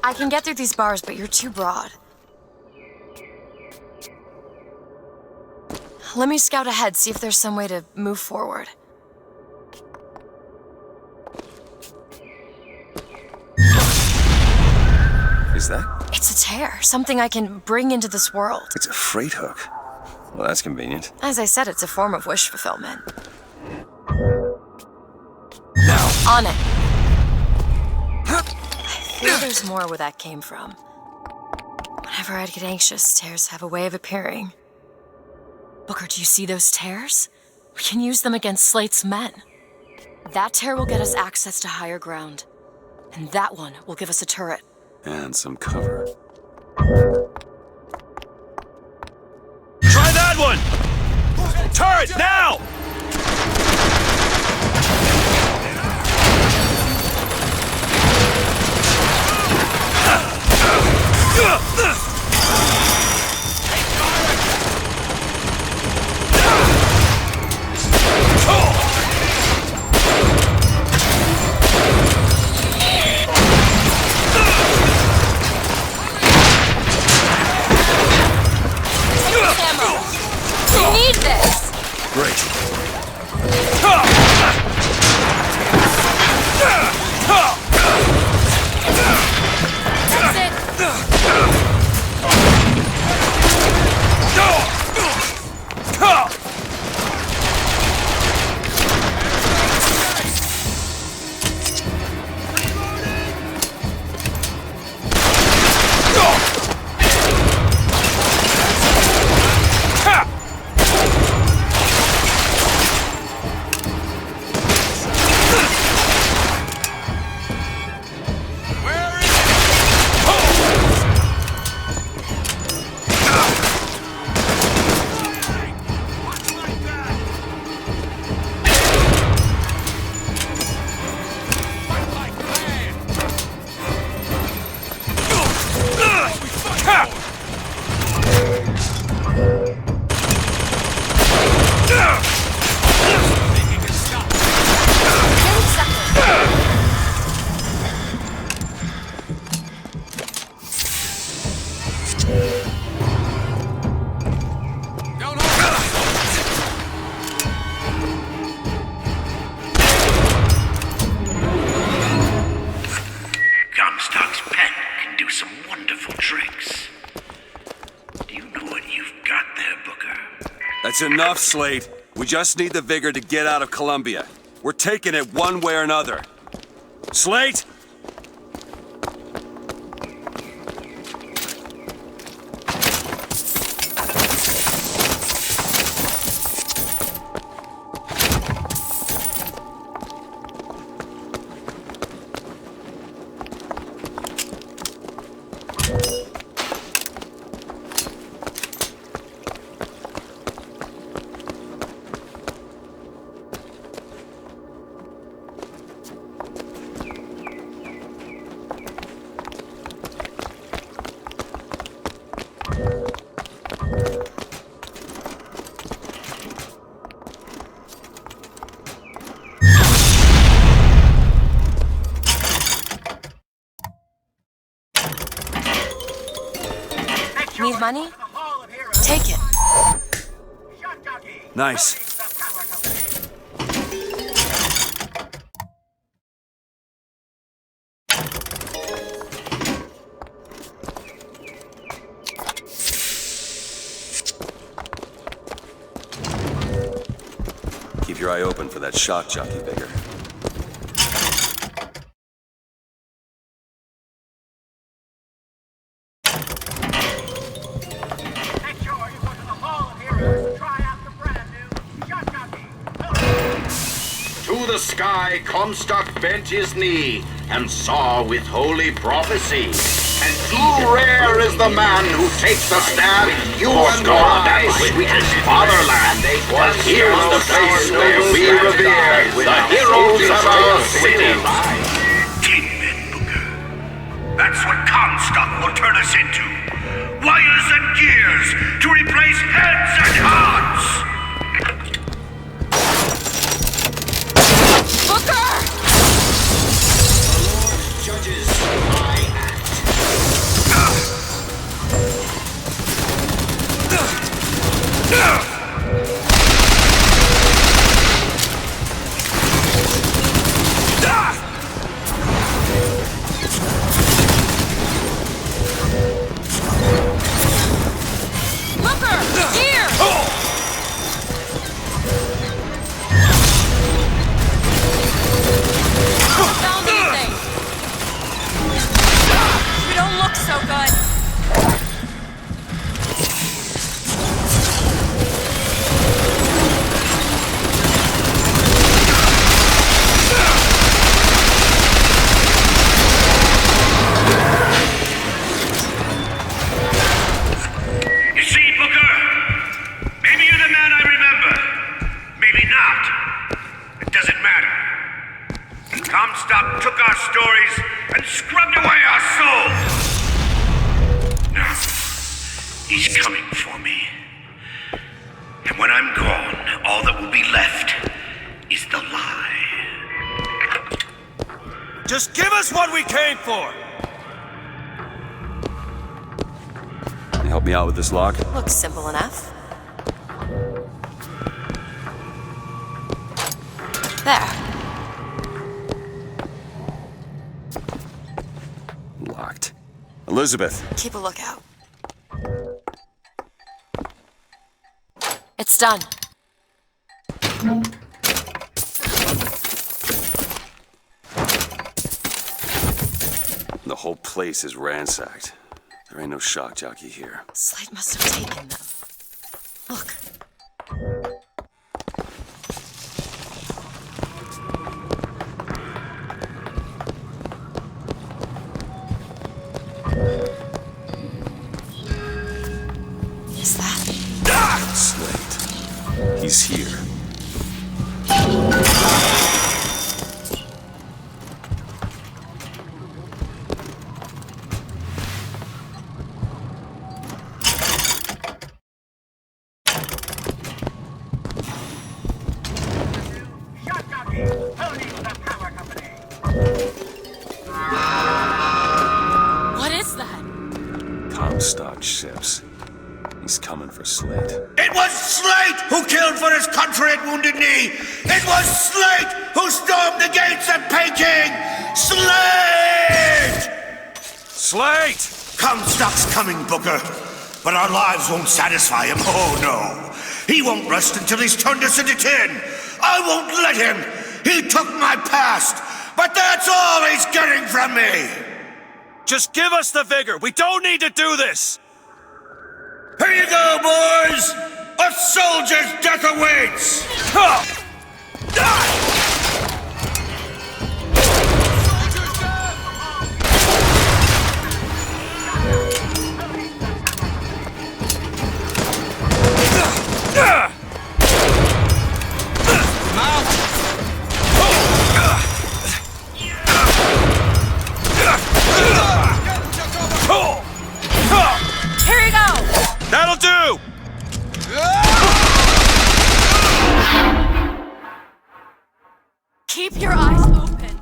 I can get through these bars, but you're too broad. Let me scout ahead, see if there's some way to move forward. Is that? It's a tear, something I can bring into this world. It's a freight hook. Well, that's convenient. As I said, it's a form of wish fulfillment. Now! On it! I feel there's more where that came from. Whenever I'd get anxious, tears have a way of appearing. Booker, do you see those tears? We can use them against Slate's men. That tear will get us access to higher ground. And that one will give us a turret. And some cover. Try that one! Turret, now! We need this! Great. That's it! Comstock's pen can do some wonderful tricks. Do you know what you've got there, Booker? That's enough, Slate. We just need the vigor to get out of Columbia. We're taking it one way or another. Slate! Need money? Take it. Nice. Keep your eye open for that shock jockey vigor. To the sky Comstock bent his knee and saw with holy prophecy. And too rare is the man who takes a stand for God and sweetest fatherland. Here's the place where we revere the heroes of our city. 10 men, Booker. That's what Comstock will turn us into. Wires and gears to replace heads and hearts. Booker! Judges, I act. be left is the lie. Just give us what we came for! Can you help me out with this lock? Looks simple enough. There. Locked. Elizabeth! Keep a lookout. It's done. The whole place is ransacked. There ain't no shock jockey here. Slate must have taken them. Look. Is that? Slate. He's here. What is that? Comstock ships. He's coming for Slate. It was Slate who killed for his country at Wounded Knee! It was Slate who stormed the gates at Peking! Slate! Slate! Comstock's coming, Booker. But our lives won't satisfy him. Oh, no. He won't rest until he's turned us into tin. I won't let him. He took my past, but that's all he's getting from me. Just give us the vigor. We don't need to do this. Here you go, boys! A soldier's death awaits! Here you go! That'll do! Keep your eyes open.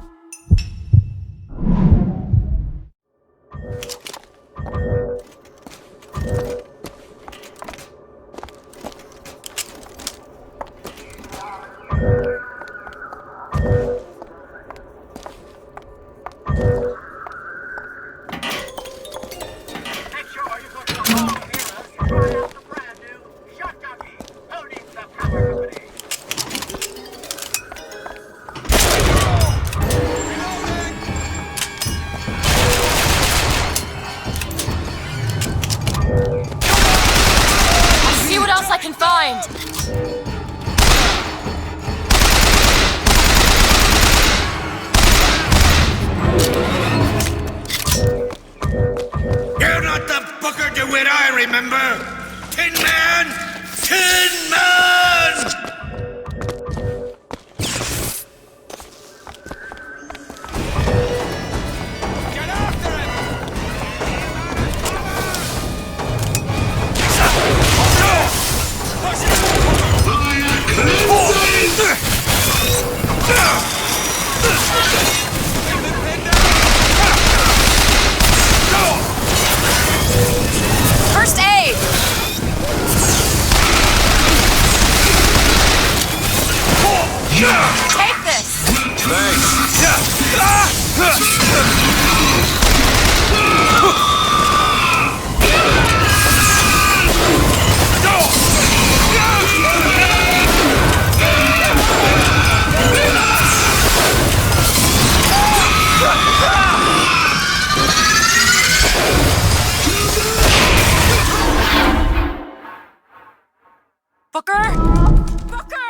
See what else I can find. You're not the Booker DeWitt I remember! Tin Man! Tin Man! First aid! Take this! Booker? Booker!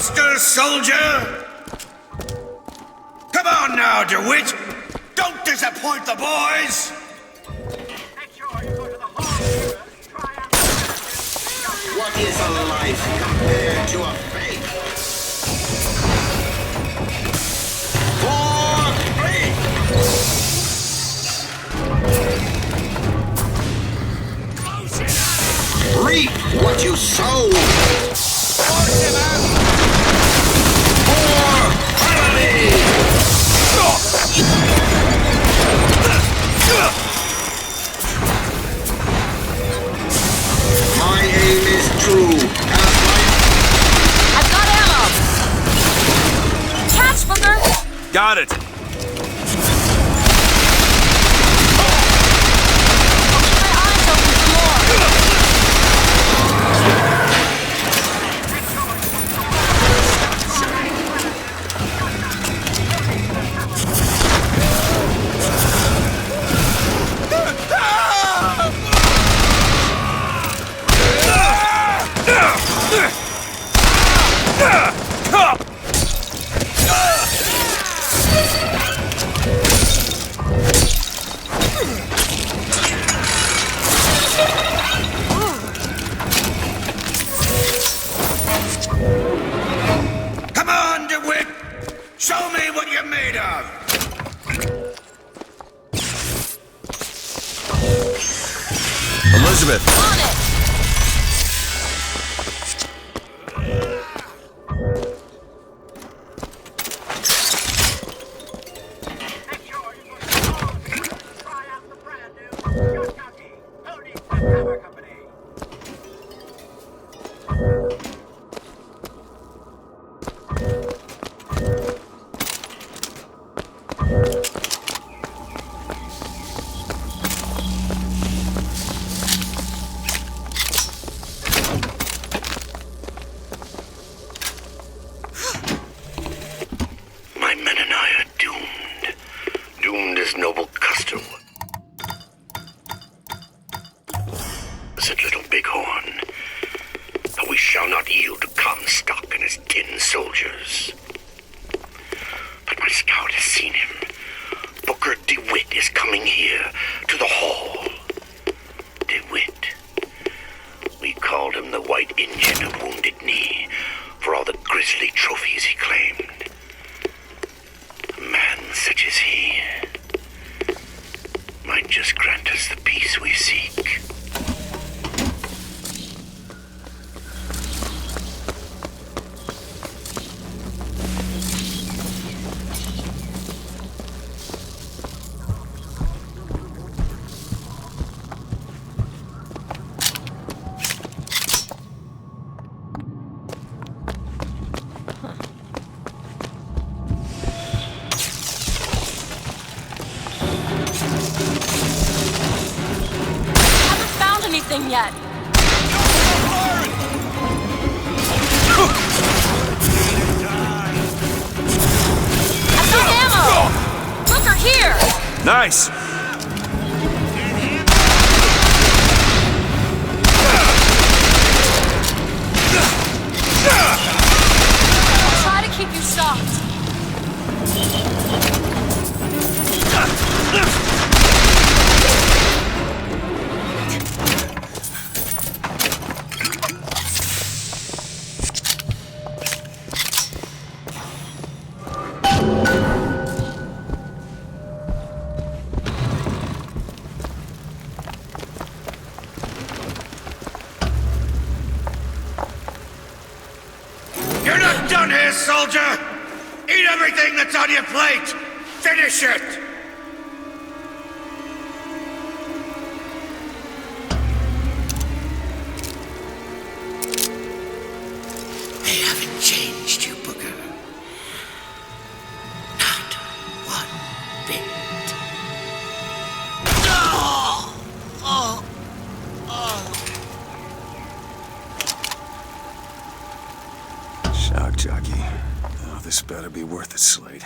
hostile soldier! Come on now, DeWitt! Don't disappoint the boys! What is a life compared to a fate? For faith! Reap what you sow! For harmony! My aim is true. I've got ammo! Catch, Booker! Got it. Come on, DeWitt! Show me what you're made of! Elizabeth! On it! My men and I are doomed. Doomed as noble Custer said Little Bighorn. But we shall not yield to Comstock and his 10 soldiers. But my scout has seen him. Booker DeWitt is coming here to the hall. DeWitt. We called him the White Injun of Wounded Knee for all the grisly trophies he claimed. A man such as he might just grant us the peace we seek. Haven't found anything yet. I've got ammo! Booker, here! Nice! I'll try to keep you stopped. You're not done here, soldier! Eat everything that's on your plate! Finish it! They haven't changed you, Booker. Not one bit. Shock jockey. Oh, this better be worth it, Slade.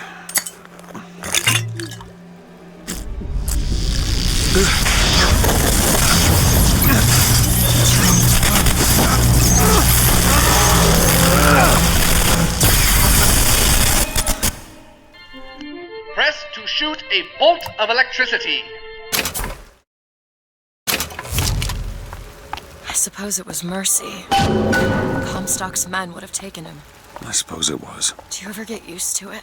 a bolt of electricity. I suppose it was mercy. Comstock's men would have taken him. I suppose it was. Do you ever get used to it?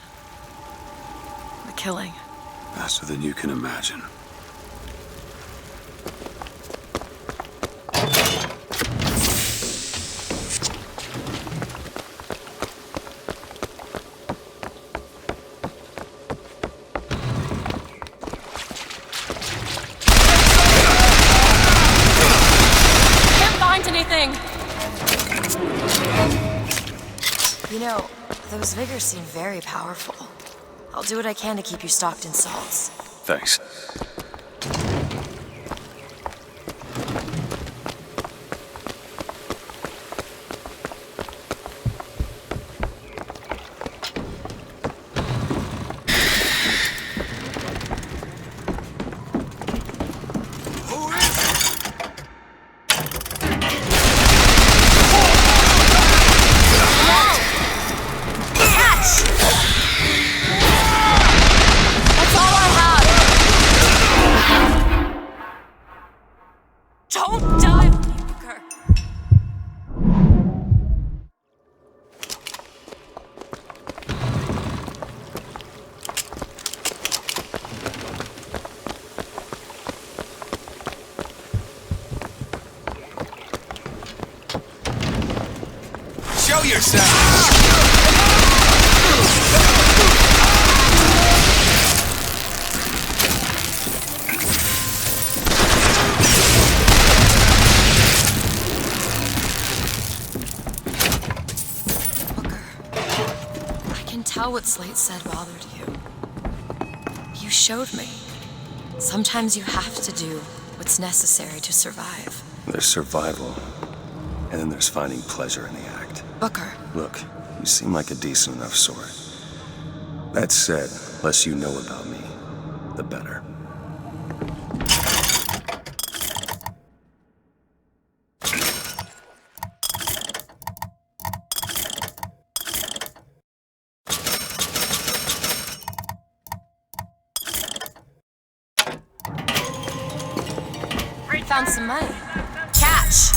The killing. Faster than you can imagine. You know, those vigors seem very powerful. I'll do what I can to keep you stocked in salts. Thanks. Show yourself! I can tell what Slate said bothered you. You showed me. Sometimes you have to do what's necessary to survive. There's survival, and then there's finding pleasure in the act. Booker. Look, you seem like a decent enough sort. That said, less you know about me, the better. Found some money. Catch!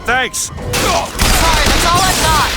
Thanks! Sorry, that's all I've got.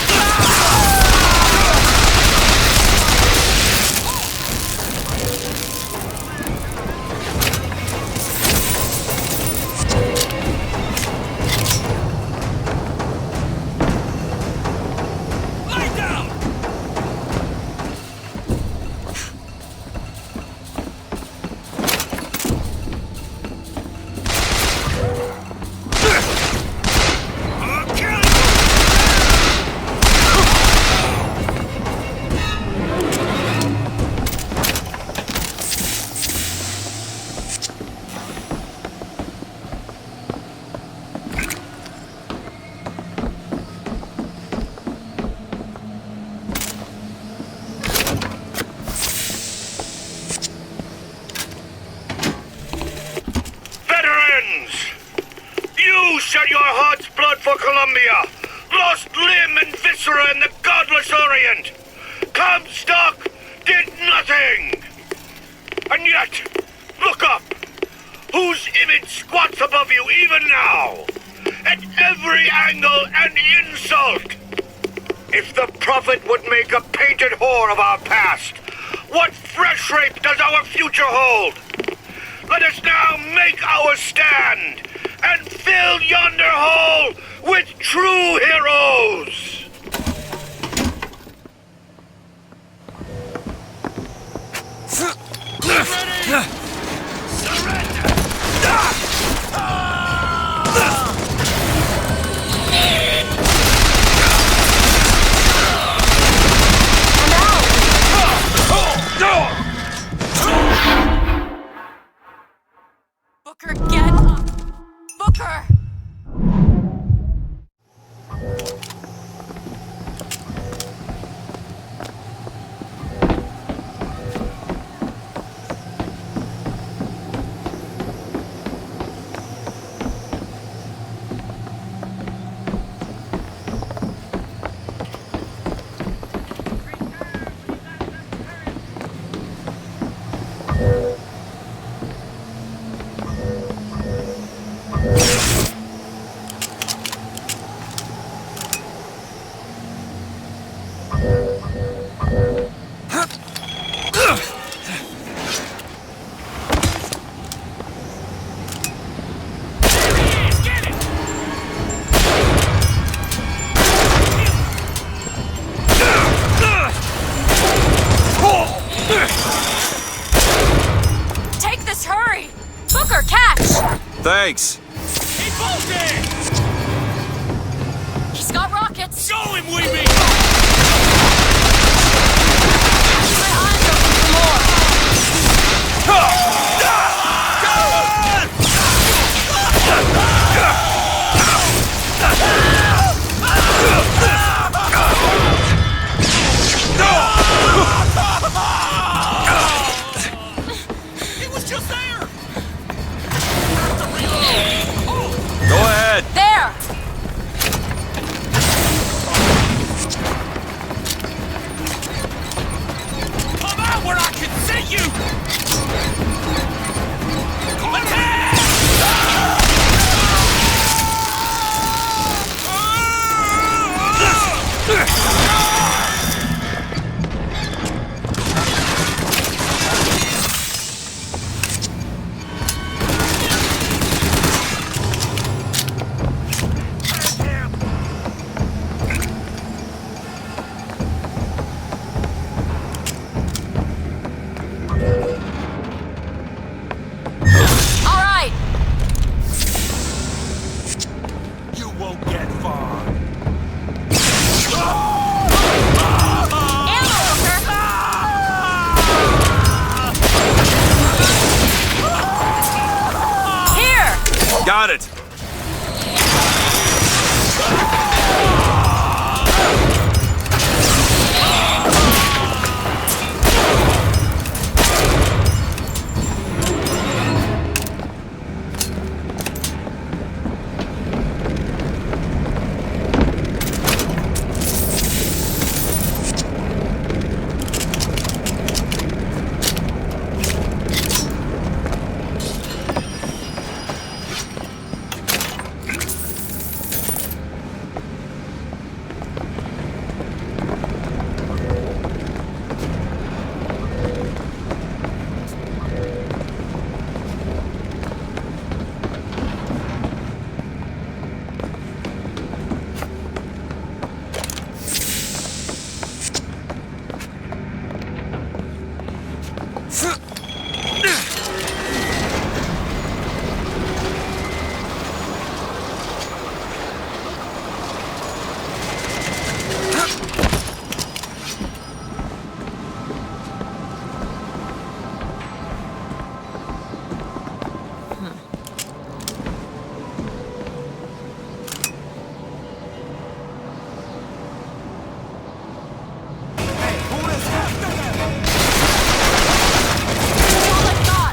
shed your heart's blood for Columbia, lost limb and viscera in the godless Orient. Comstock did nothing. And yet, look up. Whose image squats above you even now? At every angle and insult. If the prophet would make a painted whore of our past, what fresh rape does our future hold? Let us now make our stand and fill yonder hole with true heroes! Booker, get up! Booker! Take this, hurry! Booker, catch! Thanks. He bolted! He's got rockets! Show him we mean! My eyes open for more! He was just there! Go ahead. There! Come out where I can see you! All right! You won't get far. Ammo, Booker! Here! Got it.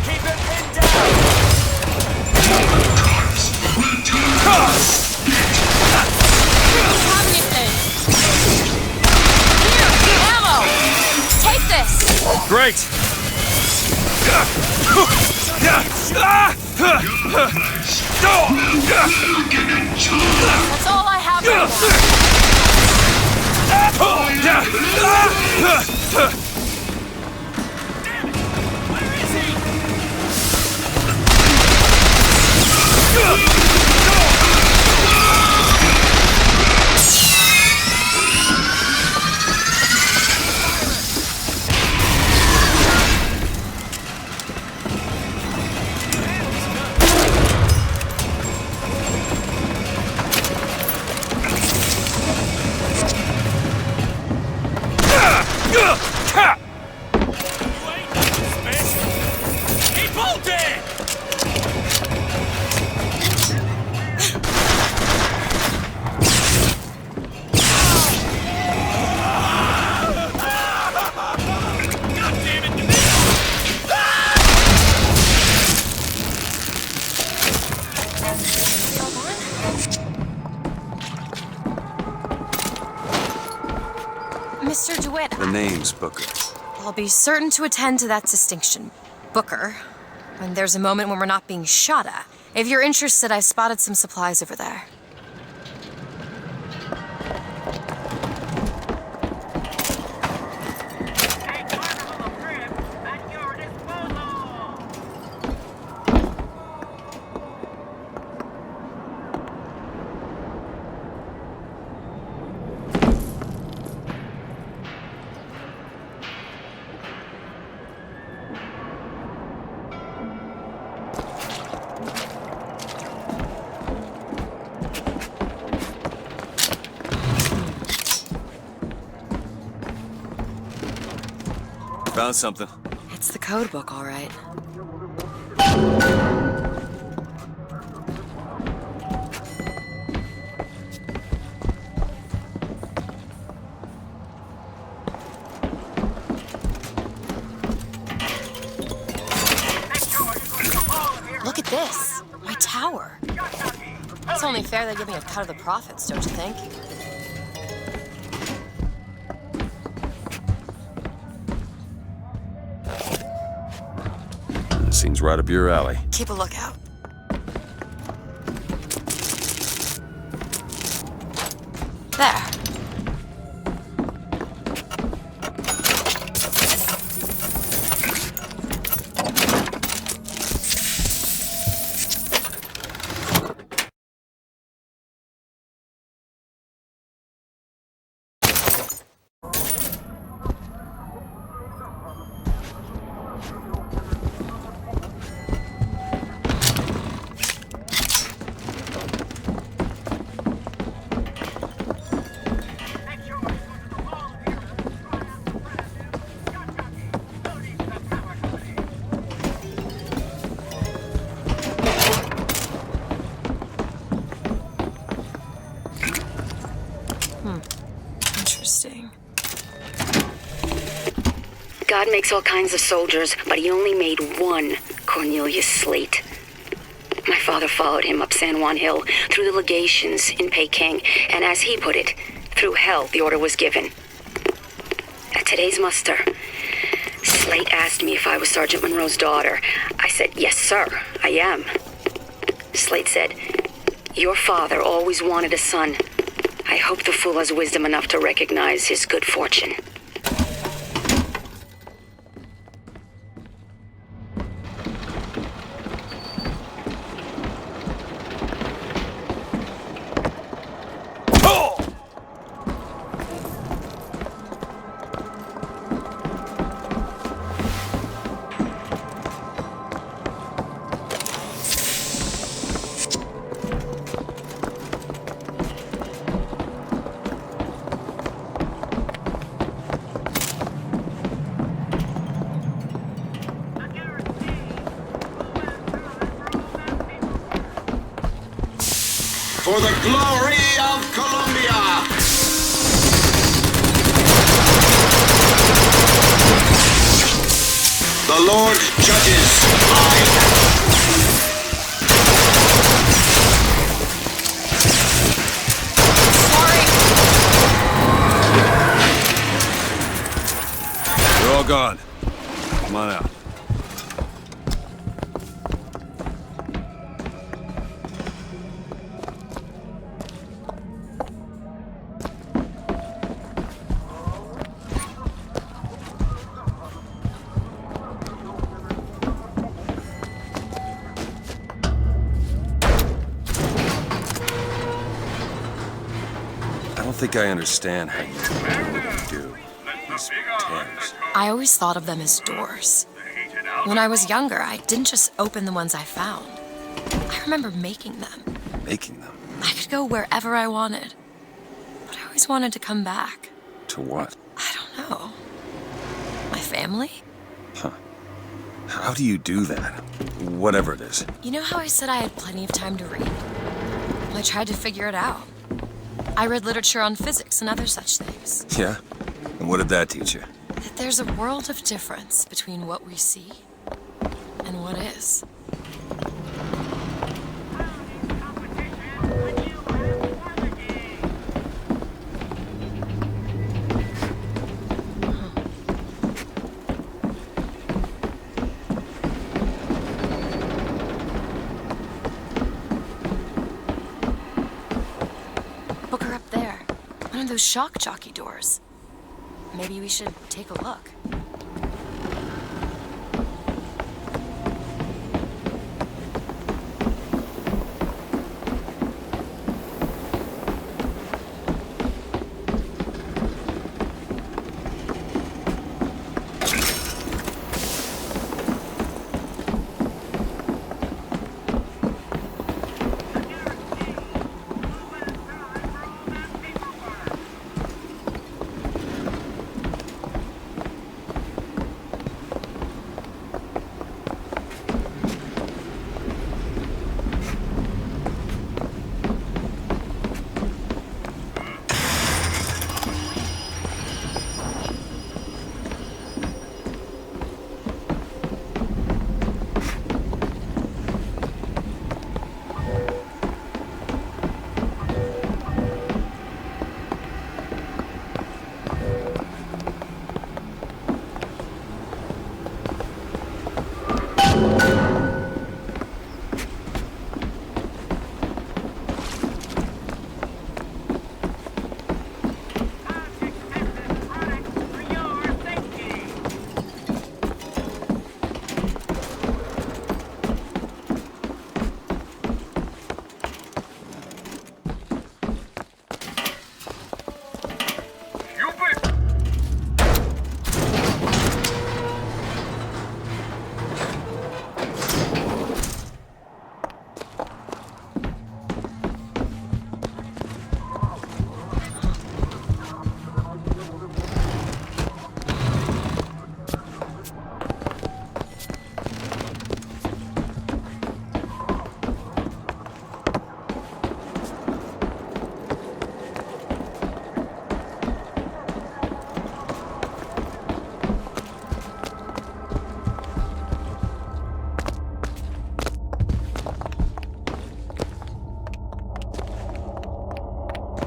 Keep it That's all I have right now. Mr. DeWitt. The name's Booker. I'll be certain to attend to that distinction. Booker. When there's a moment when we're not being shot at. If you're interested, I spotted some supplies over there. Found something. It's the code book, all right. Look at this. My tower. It's only fair they give me a cut of the profits, don't you think? Seems right up your alley. Keep a lookout. There. Interesting. God makes all kinds of soldiers, but he only made one Cornelius Slate. My father followed him up San Juan Hill, through the legations in Peking, and as he put it, through hell the order was given. At today's muster, Slate asked me if I was Sergeant Monroe's daughter. I said, yes, sir, I am. Slate said, your father always wanted a son. I hope the fool has wisdom enough to recognize his good fortune. For the glory of Columbia! The Lord judges. We're all gone. Come on out. think I understand how you do what you do. These tears. I always thought of them as doors. When I was younger, I didn't just open the ones I found. I remember making them. Making them? I could go wherever I wanted. But I always wanted to come back. To what? I don't know. My family? Huh. How do you do that? Whatever it is. You know how I said I had plenty of time to read? Well, I tried to figure it out. I read literature on physics and other such things. Yeah? And what did that teach you? That there's a world of difference between what we see and what is. Booker up there. One of those shock jockey doors. Maybe we should take a look.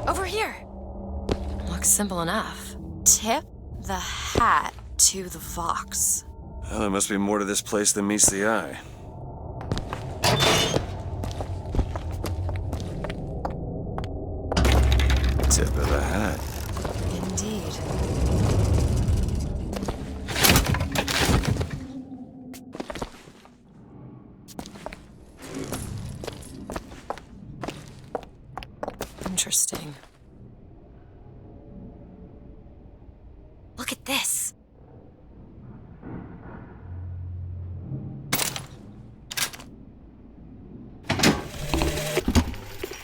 Over here. Looks simple enough. Tip the hat to the Vox. Well, there must be more to this place than meets the eye. Tip of the hat. Indeed. Interesting. Look at this.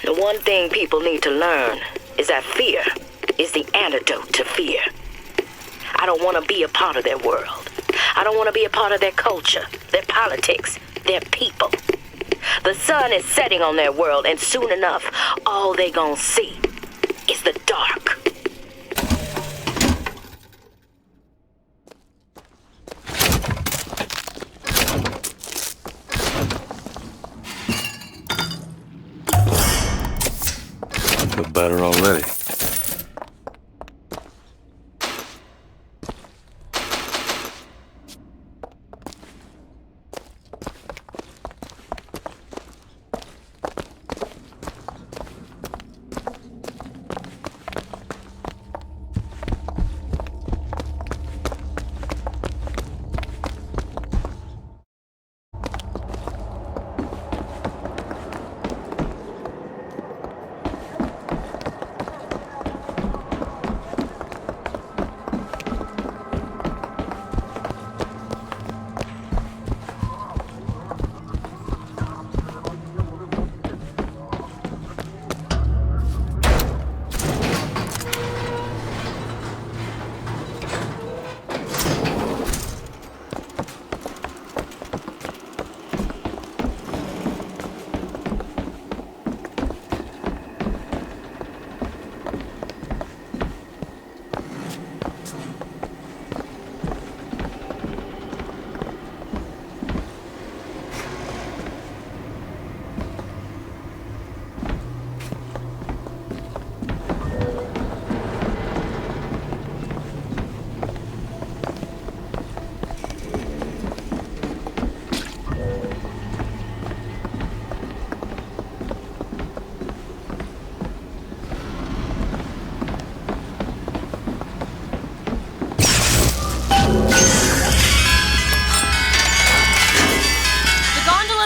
The one thing people need to learn is that fear is the antidote to fear. I don't want to be a part of their world. I don't want to be a part of their culture, their politics, their people. The sun is setting on their world, and soon enough, all they gonna see is the dark. I feel better already.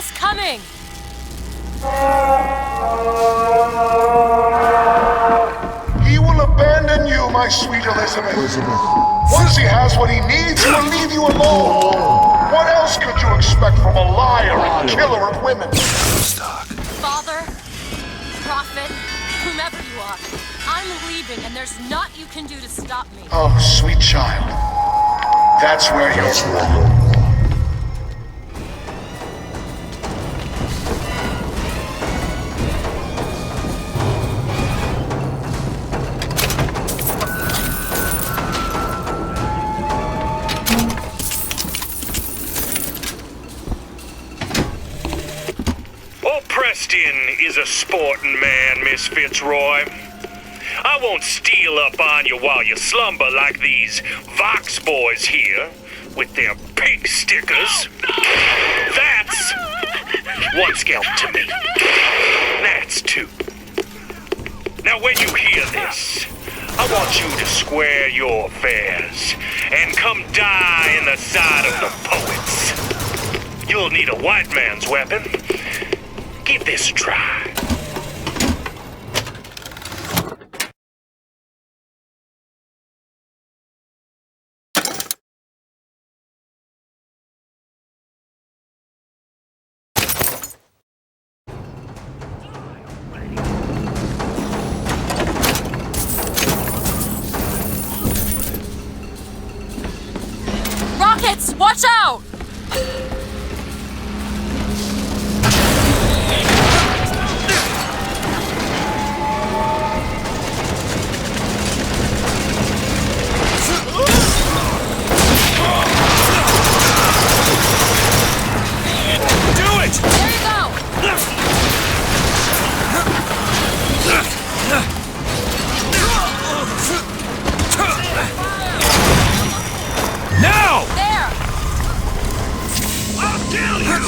us coming! He will abandon you, my sweet Elizabeth. Once he has what he needs, he will leave you alone. What else could you expect from a liar and killer of women? Father, prophet, whomever you are, I'm leaving and there's naught you can do to stop me. Oh, sweet child. That's where you're wrong. Old Preston is a sporting man, Miss Fitzroy. I won't steal up on you while you slumber like these Vox boys here with their pig stickers. That's one scalp to me. That's two. Now when you hear this, I want you to square your affairs and come die in the side of the poets. You'll need a white man's weapon. Give this a try. Rockets, watch out! Now! There! I'll kill you!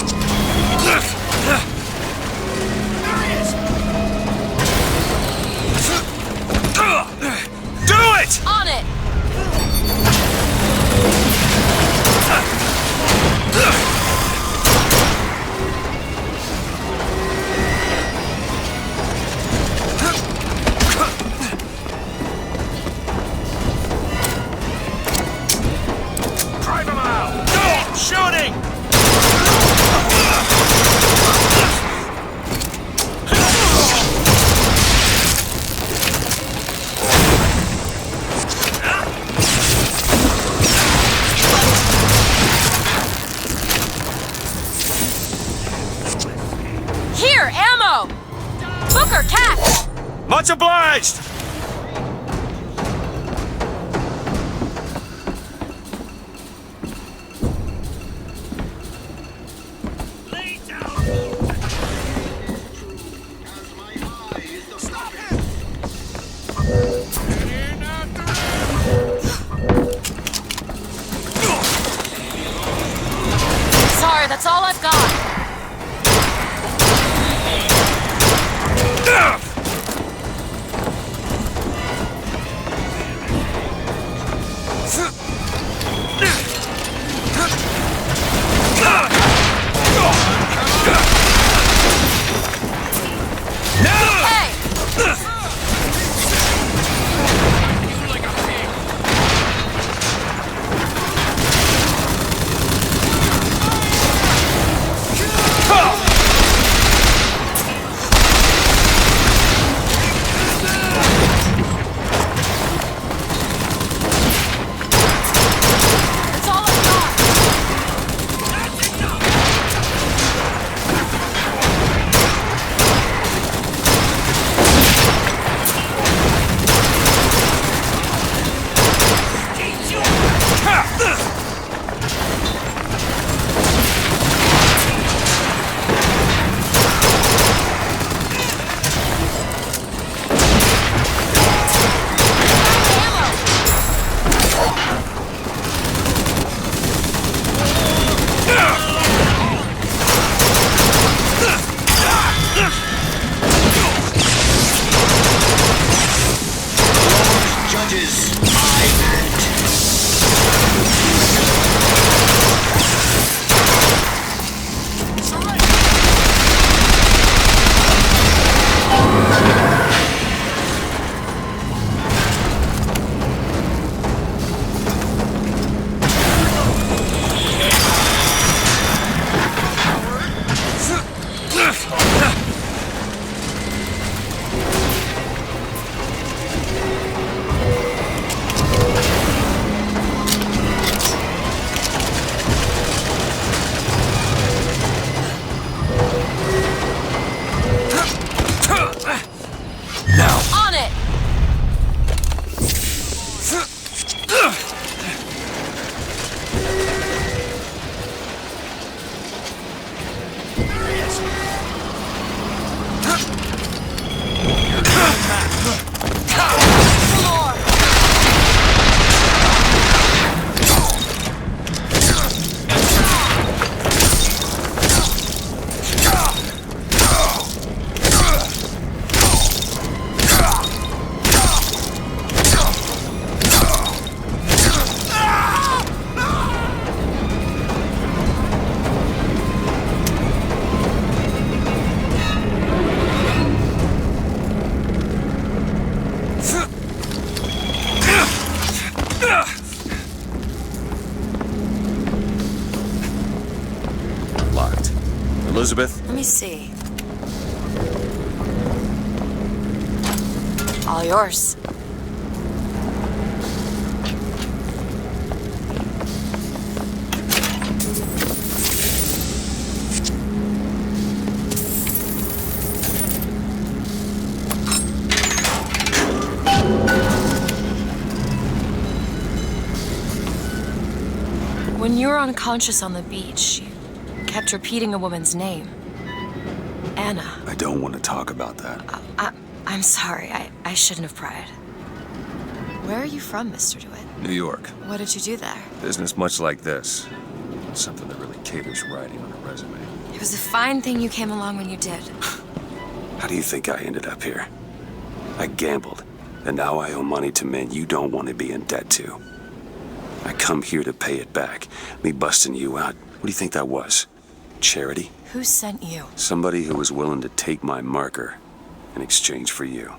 Do it! On it! Drive him out! No! Shooting! Here, ammo! Booker, catch! Much obliged! Sorry, that's all I've got. Elizabeth? Let me see. All yours. When you were unconscious on the beach, you kept repeating a woman's name. Anna. I don't want to talk about that. I'm sorry. I shouldn't have pried. Where are you from, Mr. DeWitt? New York. What did you do there? Business much like this. Something that really caters writing on a resume. It was a fine thing you came along when you did. How do you think I ended up here? I gambled, and now I owe money to men you don't want to be in debt to. I come here to pay it back. Me busting you out, what do you think that was? Charity? Who sent you? Somebody who was willing to take my marker in exchange for you.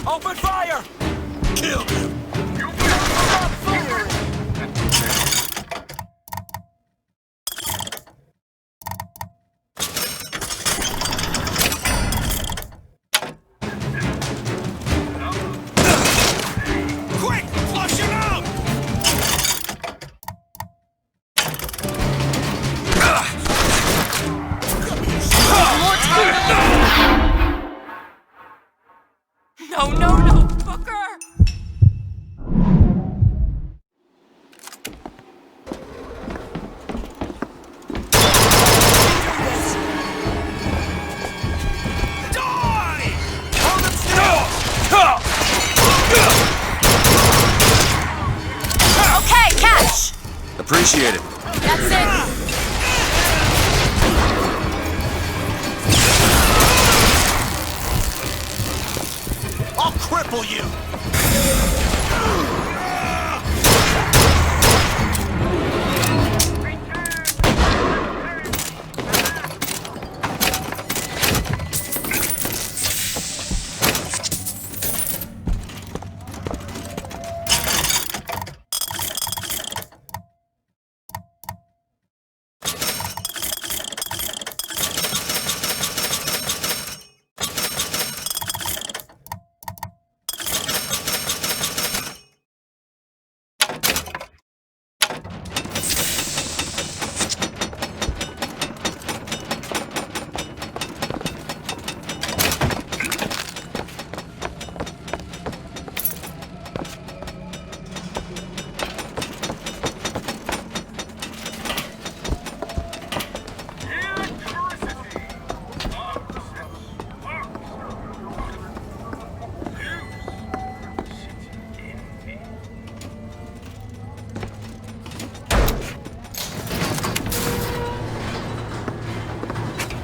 Open fire! Kill him! Quick! Flush him out! No, fucker! Okay, catch! Appreciate it. That's it. I'll cripple you!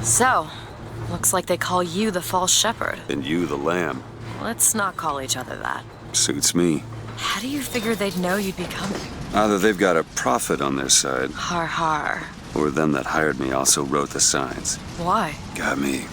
So, looks like they call you the false shepherd. And you the lamb. Let's not call each other that. Suits me. How do you figure they'd know you'd be coming? Either they've got a prophet on their side, Har har. or them that hired me also wrote the signs. Why? Got me.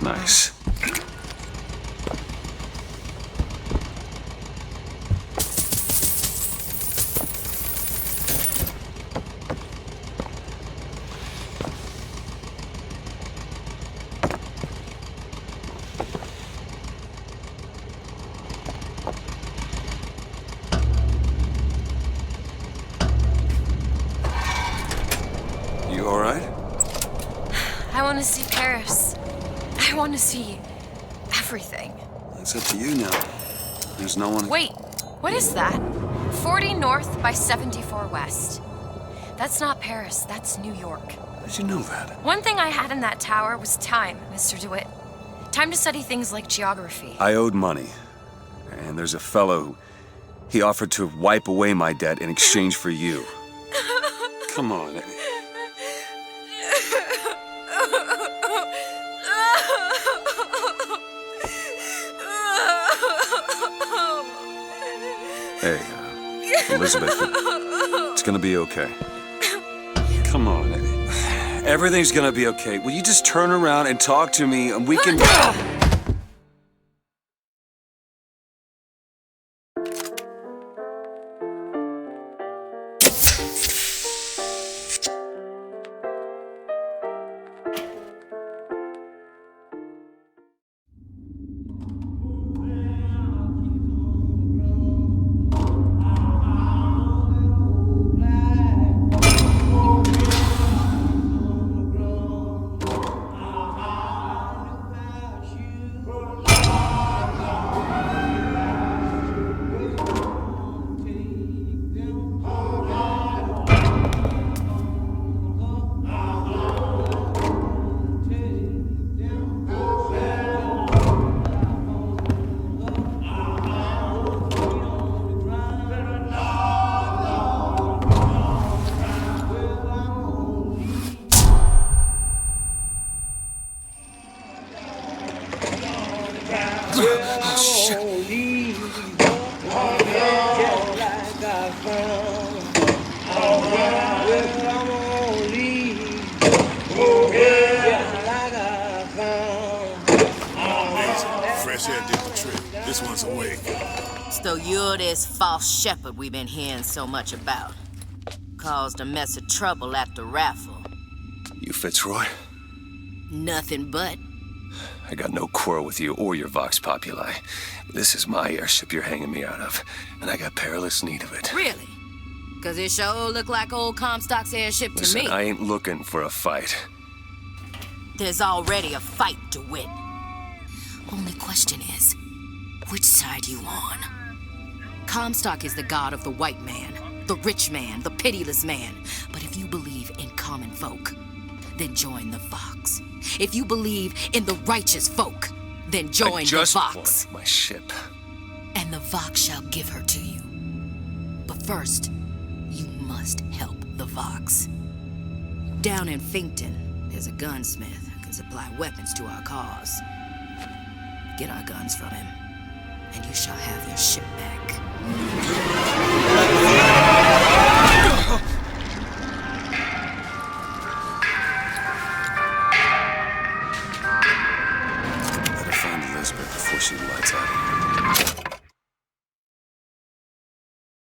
Nice. You all right? I want to see Paris. I want to see everything. It's up to you now. There's no one... Wait, what is that? 40 north by 74 west. That's not Paris, that's New York. How did you know that? One thing I had in that tower was time, Mr. DeWitt. Time to study things like geography. I owed money. And there's a fellow who... He offered to wipe away my debt in exchange for you. Come on. Hey, Elizabeth, it's gonna be okay. Come on. Everything's gonna be okay. Will you just turn around and talk to me and we can... Fresh air did the trick. This one's awake. So you're this false shepherd we've been hearing so much about. Caused a mess of trouble at the raffle. You Fitzroy? Nothing but. I got no quarrel with you or your Vox Populi. This is my airship you're hanging me out of, and I got perilous need of it. Really? Cause it sure look like old Comstock's airship to Listen, me. I ain't looking for a fight. There's already a fight to win. Only question is, which side you on? Comstock is the god of the white man, the rich man, the pitiless man. But if you believe in common folk, then join the Vox. If you believe in the righteous folk, then join the Vox. My ship. And the Vox shall give her to you. But first, you must help the Vox. Down in Finkton, there's a gunsmith who can supply weapons to our cause. Get our guns from him, and you shall have your ship back.